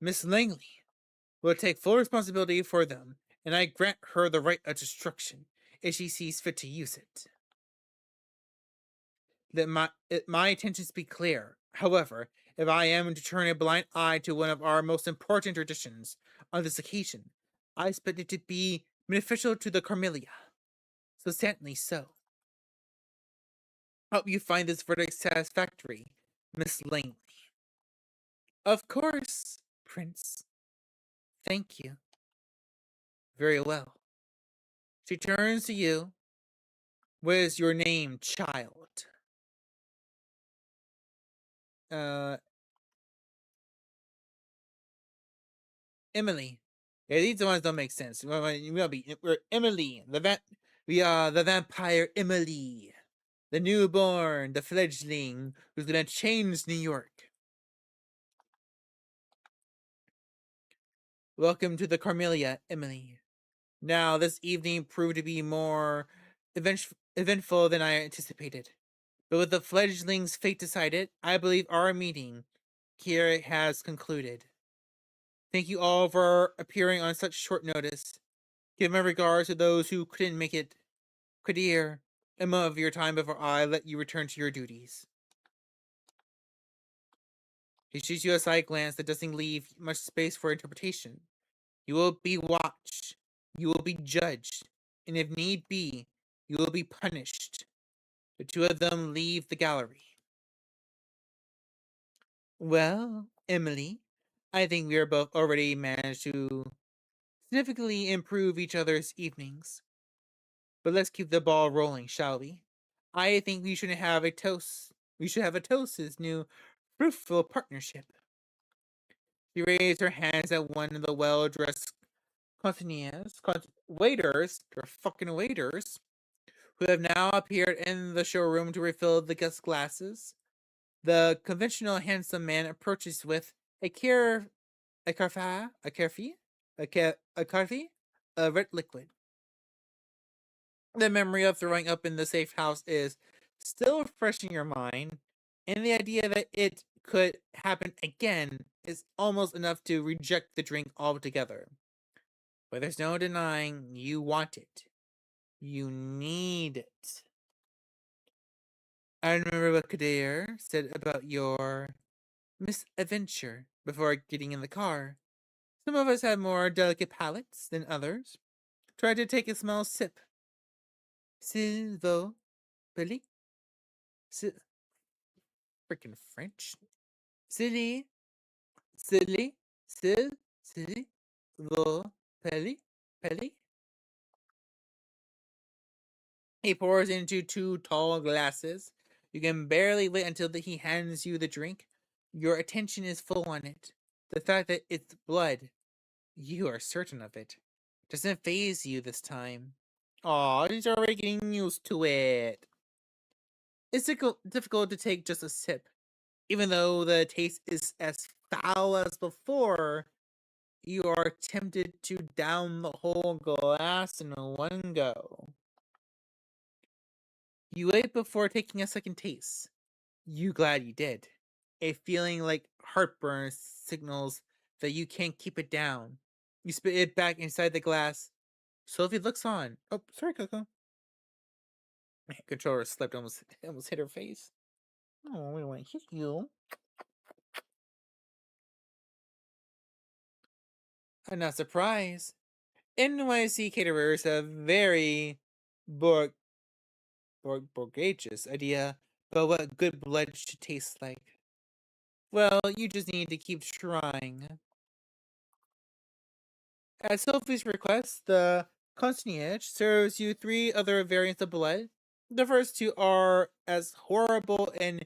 Miss Langley will take full responsibility for them, and I grant her the right of destruction if she sees fit to use it. Let my intentions be clear. However, if I am to turn a blind eye to one of our most important traditions on this occasion, I expect it to be beneficial to the Carmelia. So certainly so. Hope you find this verdict satisfactory, Miss Langley. Of course, Prince. Thank you. Very well. She turns to you. What is your name, child? Uh, Emily. Yeah, these ones don't make sense. We're Emily. We are the vampire Emily. The newborn, the fledgling, who's gonna change New York. Welcome to the Carmelia, Emily. Now, this evening proved to be more eventful than I anticipated. But with the fledgling's fate decided, I believe our meeting here has concluded. Thank you all for appearing on such short notice. Give my regards to those who couldn't make it. Kadir, a moment of your time before I let you return to your duties. He shoots you a side glance that doesn't leave much space for interpretation. You will be watched. You will be judged. And if need be, you will be punished. The two of them leave the gallery. Well, Emily, I think we are both already managed to significantly improve each other's evenings. But let's keep the ball rolling, shall we? I think we should have a toast. We should have a toast to this new fruitful partnership. She raised her hands at one of the well-dressed waiters, they're fucking waiters, who have now appeared in the showroom to refill the guest glasses. The conventional handsome man approaches with a care, a carfa, a carefee, a carfee, a red liquid. The memory of throwing up in the safe house is still fresh in your mind, and the idea that it could happen again is almost enough to reject the drink altogether. But there's no denying you want it. You need it. I remember what Kadir said about your misadventure before getting in the car. Some of us have more delicate palates than others. Try to take a small sip. S'il vous plaît. Freaking French. Silly, silly, silly, vous plaît. He pours into two tall glasses. You can barely wait until he hands you the drink. Your attention is full on it. The fact that it's blood, you are certain of it, doesn't faze you this time. Aw, he's already getting used to it. It's difficult to take just a sip. Even though the taste is as foul as before, you are tempted to down the whole glass in one go. You wait before taking a second taste. You glad you did. A feeling like heartburn signals that you can't keep it down. You spit it back inside the glass. Sophie looks on. Oh, sorry, Coco. My controller slipped, almost hit her face. Oh, we want to hit you. I'm not surprised. NYC caterers have very borg borgageous idea about what good blood should taste like. Well, you just need to keep trying. At Sophie's request, the concierge serves you three other variants of blood. The first two are as horrible and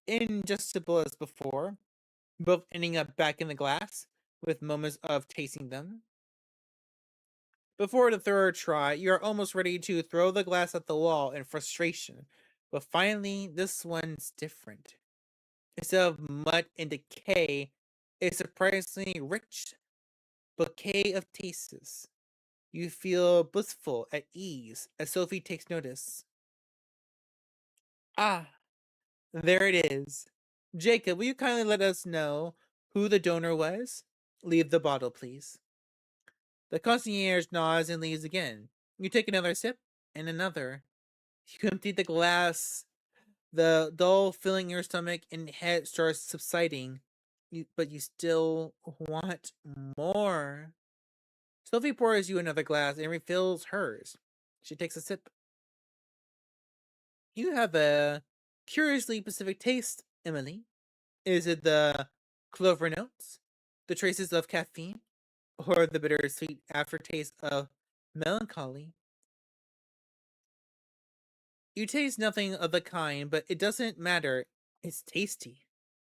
ingestible as before, both ending up back in the glass, with moments of tasting them. Before the third try, you are almost ready to throw the glass at the wall in frustration. But finally, this one's different. Instead of mud and decay, a surprisingly rich bouquet of tastes. You feel blissful at ease as Sophie takes notice. Ah, there it is. Jacob, will you kindly let us know who the donor was? Leave the bottle, please. The concierge nods and leaves again. You take another sip, and another. You empty the glass. The dull filling your stomach and head starts subsiding, but you still want more. Sophie pours you another glass and refills hers. She takes a sip. You have a curiously specific taste, Emily. Is it the clover notes, the traces of caffeine, or the bittersweet aftertaste of melancholy? You taste nothing of the kind, but it doesn't matter. It's tasty,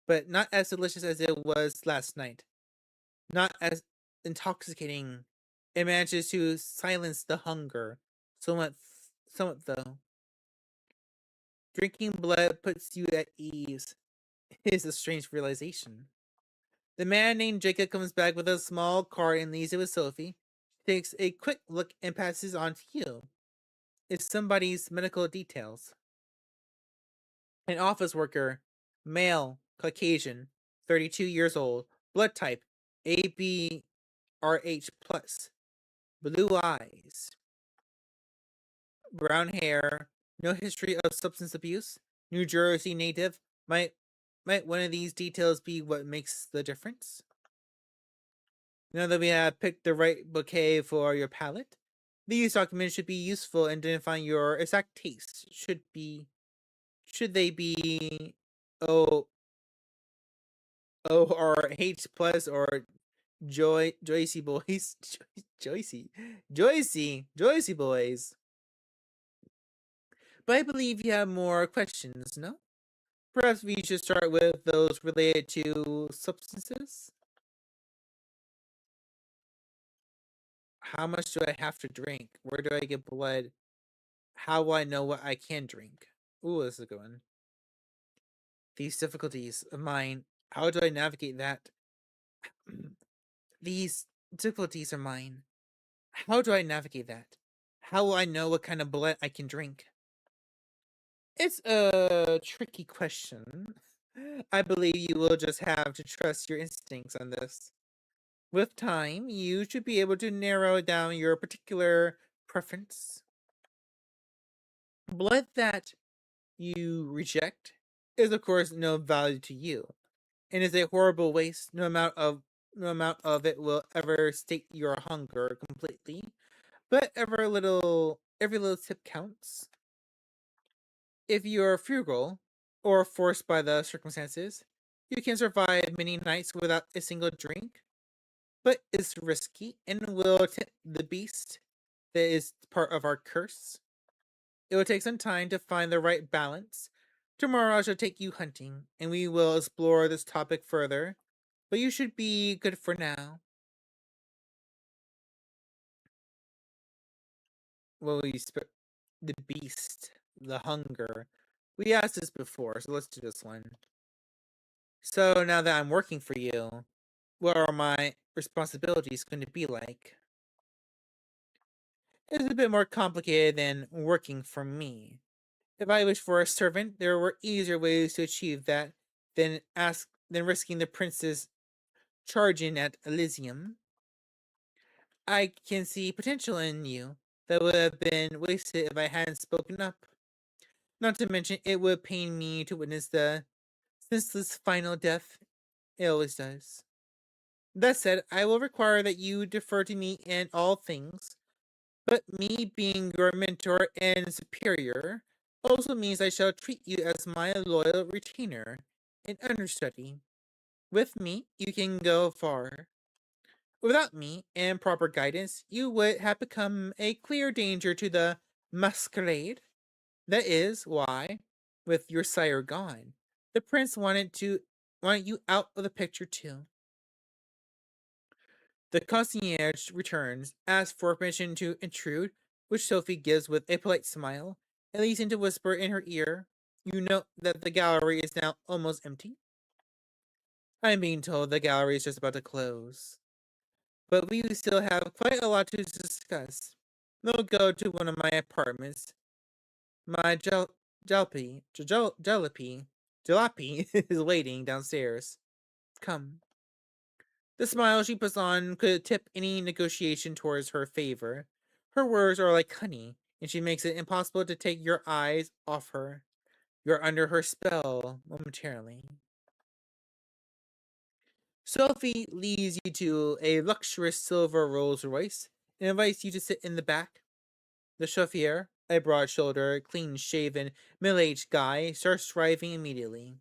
but not as delicious as it was last night. Not as intoxicating. It manages to silence the hunger. Somewhat, somewhat though. Drinking blood puts you at ease. It is a strange realization. The man named Jacob comes back with a small card and leaves it with Sophie. She takes a quick look and passes on to you. It's somebody's medical details. An office worker, male, Caucasian, 32 years old, blood type ABRH plus, blue eyes, brown hair, no history of substance abuse, New Jersey native. Might one of these details be what makes the difference? Now that we have picked the right bouquet for your palette, these documents should be useful in identifying your exact tastes. Should they be O or H plus or Joycey boys? Joycey boys. But I believe you have more questions, no? Perhaps we should start with those related to substances. How much do I have to drink? Where do I get blood? How will I know what I can drink? Ooh, this is a good one. These difficulties of mine, how do I navigate that? These difficulties are mine. How do I navigate that? How will I know what kind of blood I can drink? It's a tricky question. I believe you will just have to trust your instincts on this. With time, you should be able to narrow down your particular preference. Blood that you reject is, of course, no value to you, and is a horrible waste. No amount of it will ever sate your hunger completely, but every little tip counts. If you're frugal or forced by the circumstances, you can survive many nights without a single drink, but it's risky and will tempt the beast that is part of our curse. It will take some time to find the right balance. Tomorrow I shall take you hunting, and we will explore this topic further. But you should be good for now. What will you the beast, the hunger. We asked this before, so let's do this one. So now that I'm working for you, what are my responsibilities going to be like? It's a bit more complicated than working for me. If I wish for a servant, there were easier ways to achieve that than risking the prince's charging at Elysium. I can see potential in you that would have been wasted if I hadn't spoken up. Not to mention, it would pain me to witness the senseless final death. It always does. That said, I will require that you defer to me in all things, but me being your mentor and superior also means I shall treat you as my loyal retainer and understudy. With me, you can go far. Without me and proper guidance, you would have become a clear danger to the Masquerade. That is why, with your sire gone, the prince wanted you out of the picture too. The concierge returns, asks for permission to intrude, which Sophie gives with a polite smile, and leads him to whisper in her ear, "You know that the gallery is now almost empty." I'm being told the gallery is just about to close. But we still have quite a lot to discuss. We'll go to one of my apartments. My jalopy is waiting downstairs. Come. The smile she puts on could tip any negotiation towards her favor. Her words are like honey, and she makes it impossible to take your eyes off her. You're under her spell momentarily. Sophie leads you to a luxurious silver Rolls Royce and invites you to sit in the back. The chauffeur, a broad shouldered, clean shaven, middle aged guy, starts driving immediately.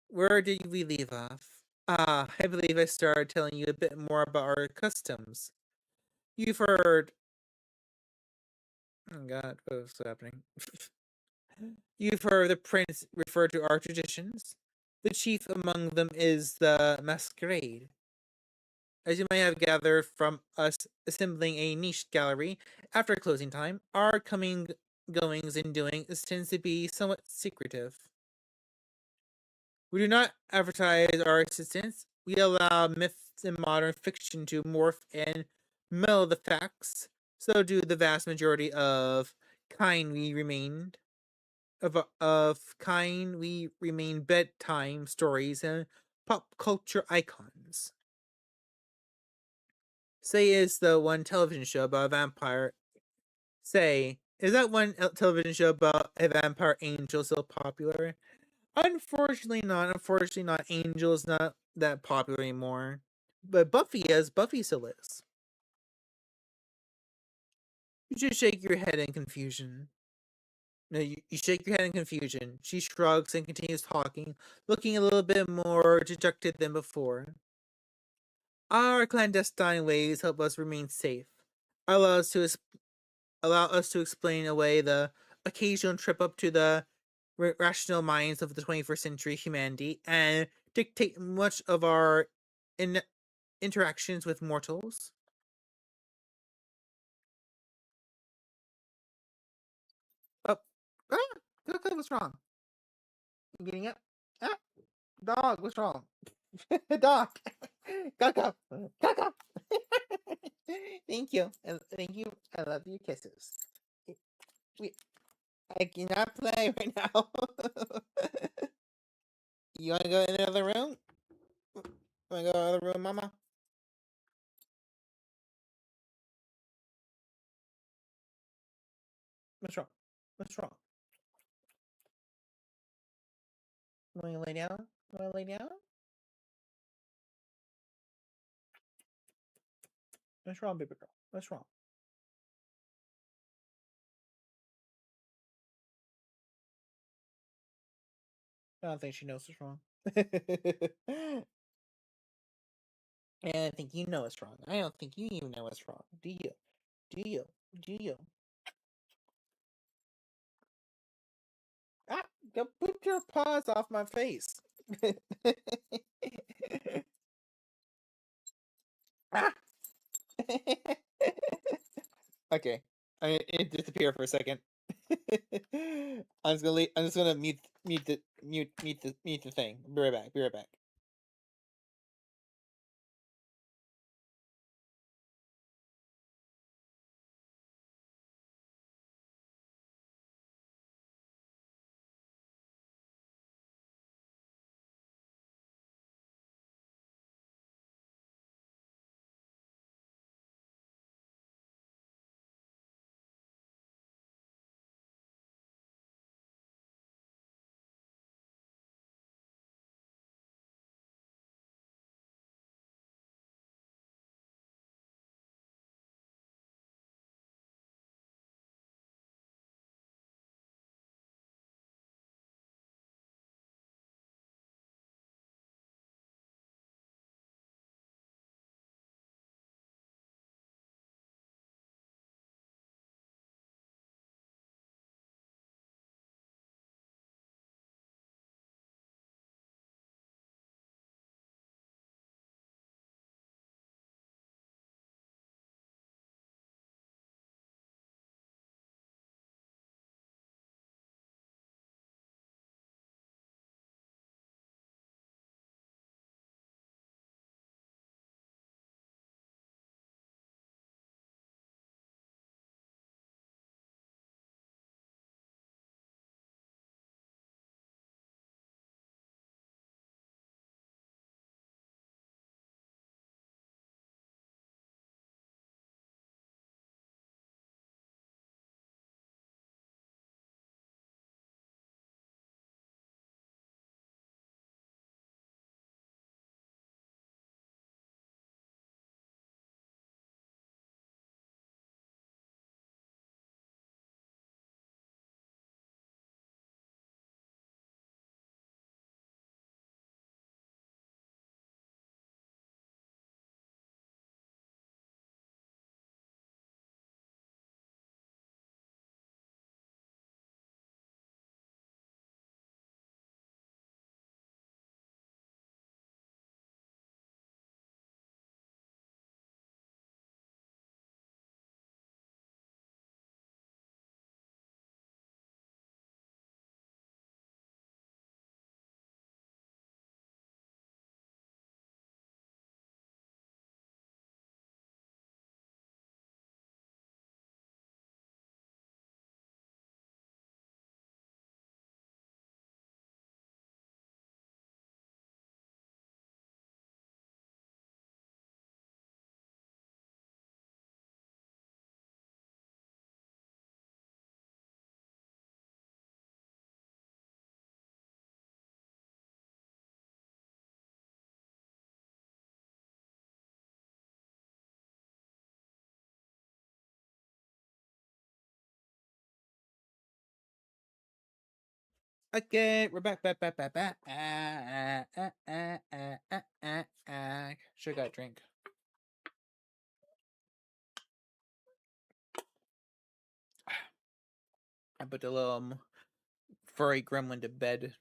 Where did we leave off? Ah, I believe I started telling you a bit more about our customs. You've heard. Oh god, what's happening? You've heard the prince refer to our traditions. The chief among them is the masquerade. As you may have gathered from us assembling a niche gallery after closing time, our coming, goings, and doings tends to be somewhat secretive. We do not advertise our existence. We allow myths and modern fiction to morph and mellow the facts. So do the vast majority of kind we remained. of kind we remain bedtime stories and pop culture icons. Say is the one television show about a vampire. Say, is that one television show about a vampire angel so popular? Unfortunately not. Unfortunately not. Angel's not that popular anymore. But Buffy is. Buffy still is. You just shake your head in confusion. No, you shake your head in confusion. She shrugs and continues talking, looking a little bit more dejected than before. Our clandestine ways help us remain safe. Allow us to allow us to explain away the occasional trip up to the rational minds of the 21st century humanity and dictate much of our interactions with mortals. Oh, ah, Coco, what's wrong? You getting up? Ah, dog, what's wrong? Dog, Coco, Coco. Thank you, thank you. I love your kisses. We, I cannot play right now. You wanna go in another room? Wanna go in another room, Mama? What's wrong? What's wrong? Wanna lay down? Wanna lay down? What's wrong, baby girl? What's wrong? I don't think she knows what's wrong. And I think you know what's wrong. I don't think you even know what's wrong. Do you? Do you? Do you? Ah! Go put your paws off my face. Ah! Okay. It disappeared for a second. I'm just gonna mute the thing. Be right back. Be right back. Okay, we're back. Sure got a drink. I put the little furry gremlin to bed.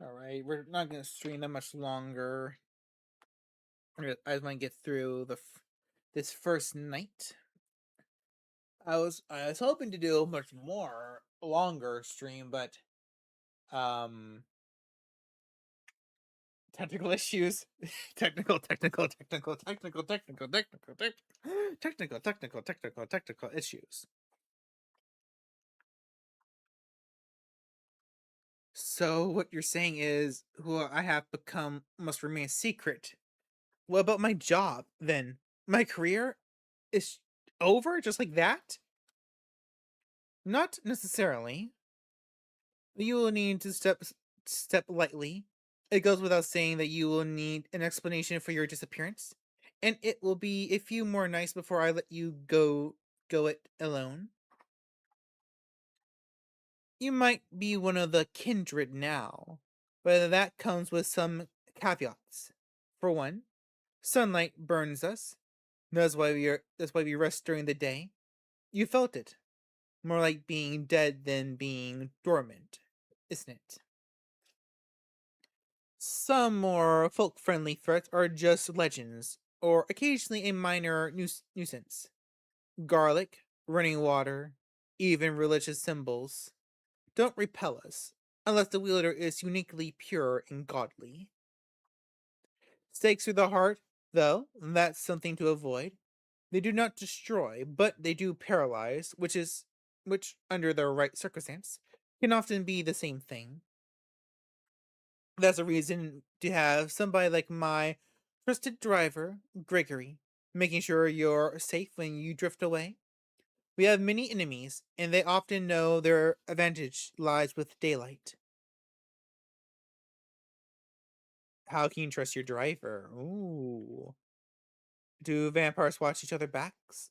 Alright, we're not gonna stream that much longer. I just want to get through this first night. I was hoping to do a much more longer stream, but um technical issues. Technical issues. So what you're saying is who I have become must remain secret. What about my job then? My career is over just like that? Not necessarily. You will need to step lightly. It goes without saying that you will need an explanation for your disappearance, and it will be a few more nights before I let you go it alone. You might be one of the kindred now, but that comes with some caveats. For one, sunlight burns us. That's why we rest during the day. You felt it. More like being dead than being dormant, isn't it? Some more folk friendly threats are just legends, or occasionally a minor nuisance. Garlic, running water, even religious symbols don't repel us, unless the wielder is uniquely pure and godly. Stakes through the heart, though, that's something to avoid. They do not destroy, but they do paralyze, which, under the right circumstance, can often be the same thing. That's a reason to have somebody like my trusted driver, Gregory, making sure you're safe when you drift away. We have many enemies, and they often know their advantage lies with daylight. How can you trust your driver? Ooh. Do vampires watch each other backs?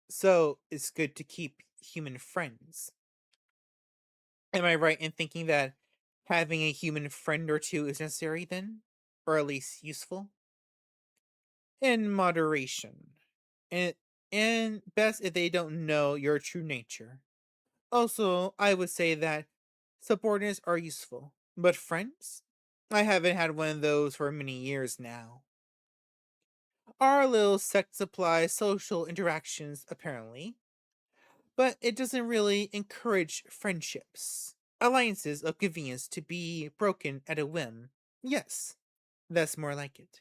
So it's good to keep human friends. Am I right in thinking that having a human friend or two is necessary then? Or at least useful? In moderation. And and best if they don't know your true nature. Also, I would say that subordinates are useful, but friends? I haven't had one of those for many years now. Our little sect supplies social interactions, apparently, but it doesn't really encourage friendships. Alliances of convenience to be broken at a whim. Yes, that's more like it.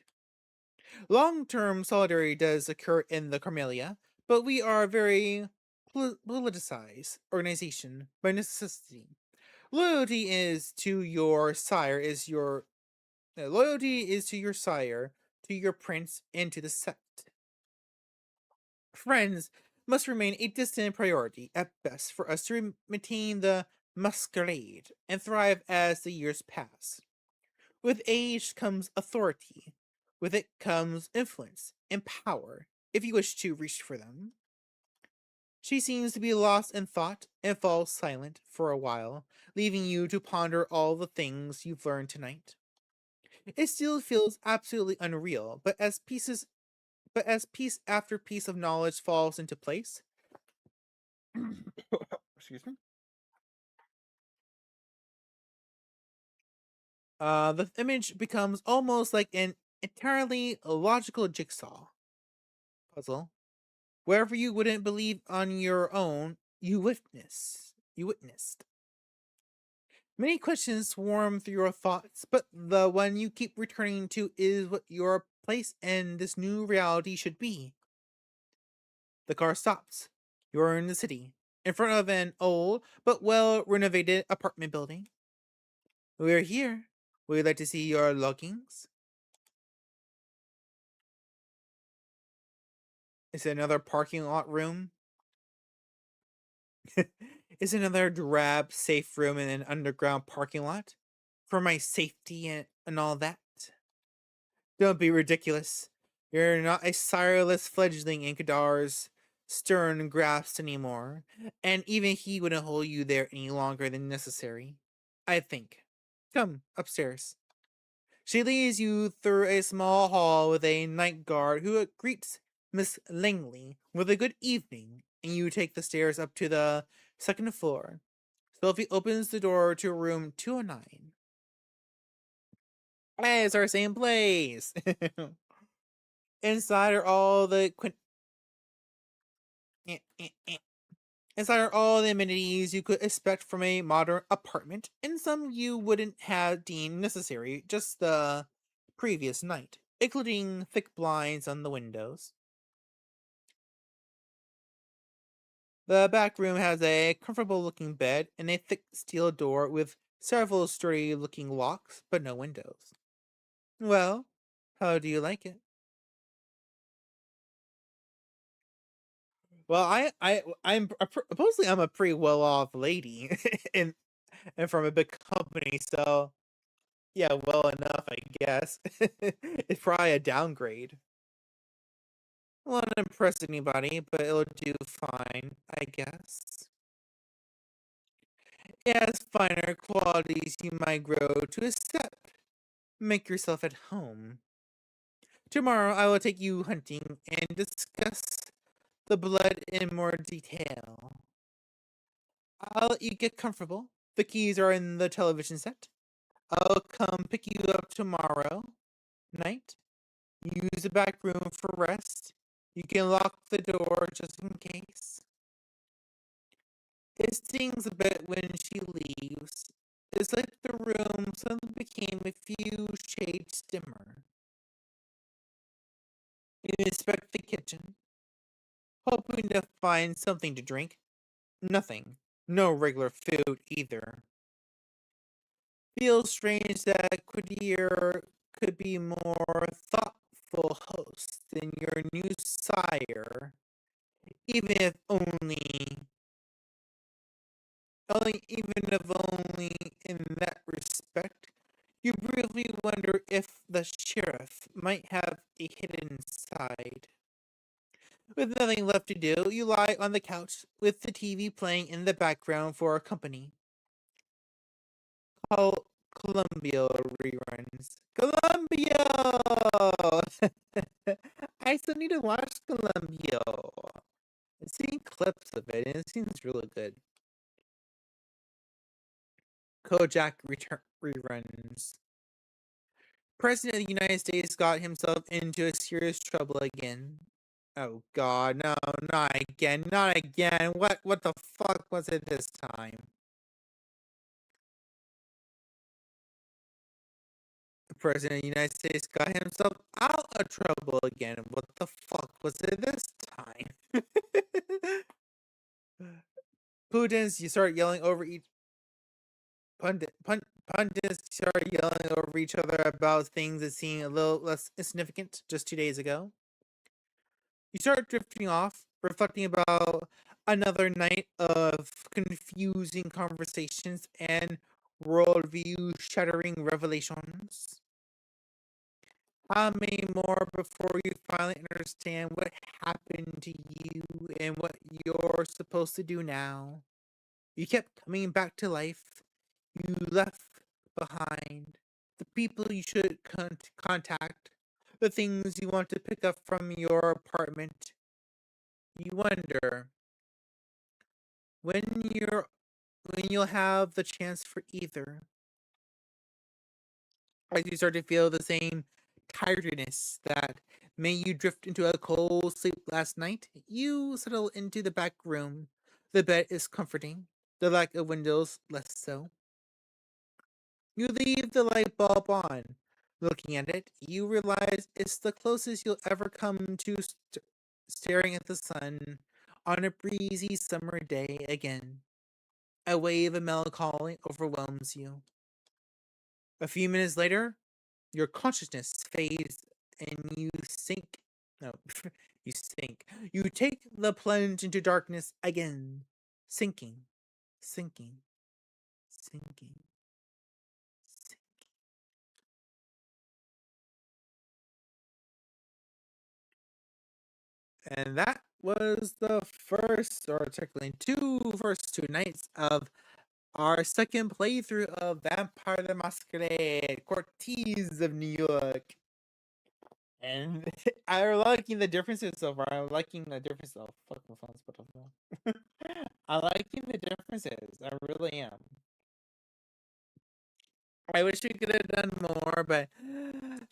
Long term solidarity does occur in the Carmelia, but we are a very politicized organization by necessity. Loyalty is to your sire is your loyalty is to your sire, to your prince, and to the sect. Friends must remain a distant priority at best for us to maintain the masquerade and thrive as the years pass. With age comes authority. With it comes influence and power, if you wish to reach for them. She seems to be lost in thought and falls silent for a while, leaving you to ponder all the things you've learned tonight. It still feels absolutely unreal, but as piece after piece of knowledge falls into place, excuse me. The image becomes almost like an entirely logical jigsaw puzzle. Wherever you wouldn't believe on your own, you witnessed. Many questions swarm through your thoughts, but the one you keep returning to is what your place in this new reality should be. The car stops. You're in the city, in front of an old but well renovated apartment building. We're here. Would you like to see your loggings? Is it another parking lot room? Is another drab, safe room in an underground parking lot? For my safety and all that? Don't be ridiculous. You're not a sireless fledgling in Kadar's stern grasp anymore, and even he wouldn't hold you there any longer than necessary. I think. Come upstairs. She leads you through a small hall with a night guard who greets Miss Langley with a good evening, and you take the stairs up to the second floor. Sophie opens the door to room 209. Hey, it's our same place! Inside are all the eh, eh, eh. Inside are all the amenities you could expect from a modern apartment, and some you wouldn't have deemed necessary just the previous night, including thick blinds on the windows. The back room has a comfortable looking bed and a thick steel door with several sturdy looking locks, but no windows. Well, how do you like it? Well, supposedly I'm a pretty well off lady, and from a big company, so yeah, well enough, I guess. It's probably a downgrade. Won't impress anybody, but it'll do fine, I guess. It has finer qualities you might grow to accept. Make yourself at home. Tomorrow I will take you hunting and discuss the blood in more detail. I'll let you get comfortable. The keys are in the television set. I'll come pick you up tomorrow night. Use the back room for rest. You can lock the door just in case. It stings a bit when she leaves. It's like the room suddenly became a few shades dimmer. You inspect the kitchen, hoping to find something to drink. Nothing. No regular food either. Feels strange that Quadir could be more thoughtful host than your new sire, even if only in that respect. You briefly wonder if the sheriff might have a hidden side. With nothing left to do, you lie on the couch with the TV playing in the background for company. Col- Columbia reruns. Columbia! I still need to watch Columbia. I've seen clips of it and it seems really good. Kojak reruns. President of the United States got himself into a serious trouble again. Oh god, no, not again, not again. What the fuck was it this time? The President of the United States got himself out of trouble again. What the fuck was it this time? Putin's you start yelling over each pundits start yelling over each other about things that seem a little less insignificant just 2 days ago. You start drifting off, reflecting about another night of confusing conversations and worldview shattering revelations. How many more before you finally understand what happened to you and what you're supposed to do now? You kept coming back to life. You left behind the people you should contact, the things you want to pick up from your apartment. You wonder when you'll have the chance for either. As you start to feel the same tiredness that made you drift into a cold sleep last night, you settle into the back room. The bed is comforting, the lack of windows less so. You leave the light bulb on. Looking at it, you realize it's the closest you'll ever come to staring at the sun on a breezy summer day again. A wave of melancholy overwhelms you. A few minutes later, your consciousness fades and you sink. No, you sink. You take the plunge into darkness again, sinking, sinking, sinking, sinking. And that was the first, or technically first two nights of our second playthrough of Vampire the Masquerade, Coteries of New York. And I'm liking the differences so far. I'm liking the differences. Oh, fuck my phone's put on. I'm liking the differences. I really am. I wish we could have done more, but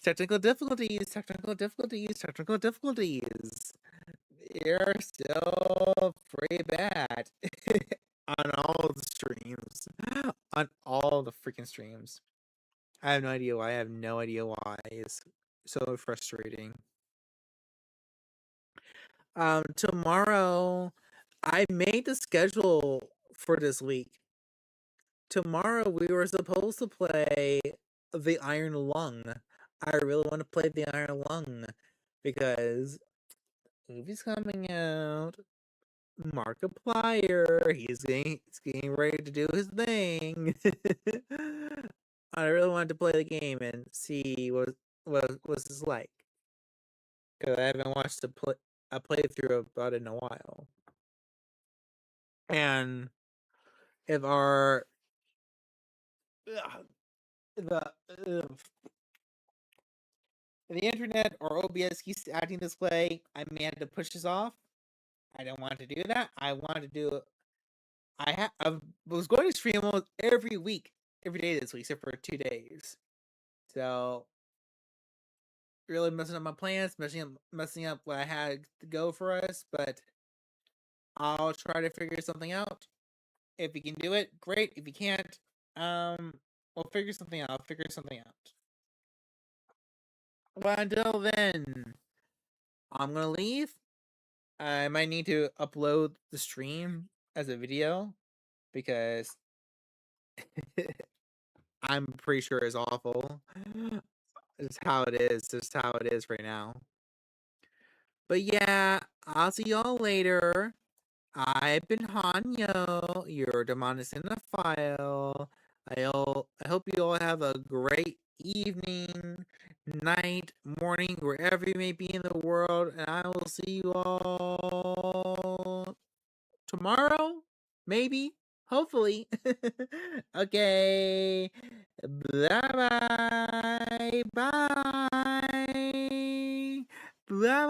technical difficulties, technical difficulties, technical difficulties. They're still pretty bad on all the streams. On all the freaking streams. I have no idea why. I have no idea why. It's so frustrating. Tomorrow, I made the schedule for this week. Tomorrow, we were supposed to play the Iron Lung. I really want to play the Iron Lung because movie's coming out. Markiplier, he's getting ready to do his thing. I really wanted to play the game and see what this like. Because I haven't watched a playthrough about it in a while. And if our the the internet or OBS keeps acting this way, I may have to push this off. I don't want to do that. I want to do. I was going to stream almost every week, every day this week, except for 2 days. So really messing up my plans, messing up what I had to go for us. But I'll try to figure something out. If you can do it, great. If you can't, we'll figure something out. I'll figure something out. But until then, I'm gonna leave. I might need to upload the stream as a video because I'm pretty sure it's awful. It's how it is. Just how it is right now. But yeah, I'll see y'all later. I've been Hanyo, your demon is in the file. I hope you all have a great evening, night, morning, wherever you may be in the world, and I will see you all tomorrow, maybe, hopefully. Okay, bye bye, bye bye, bye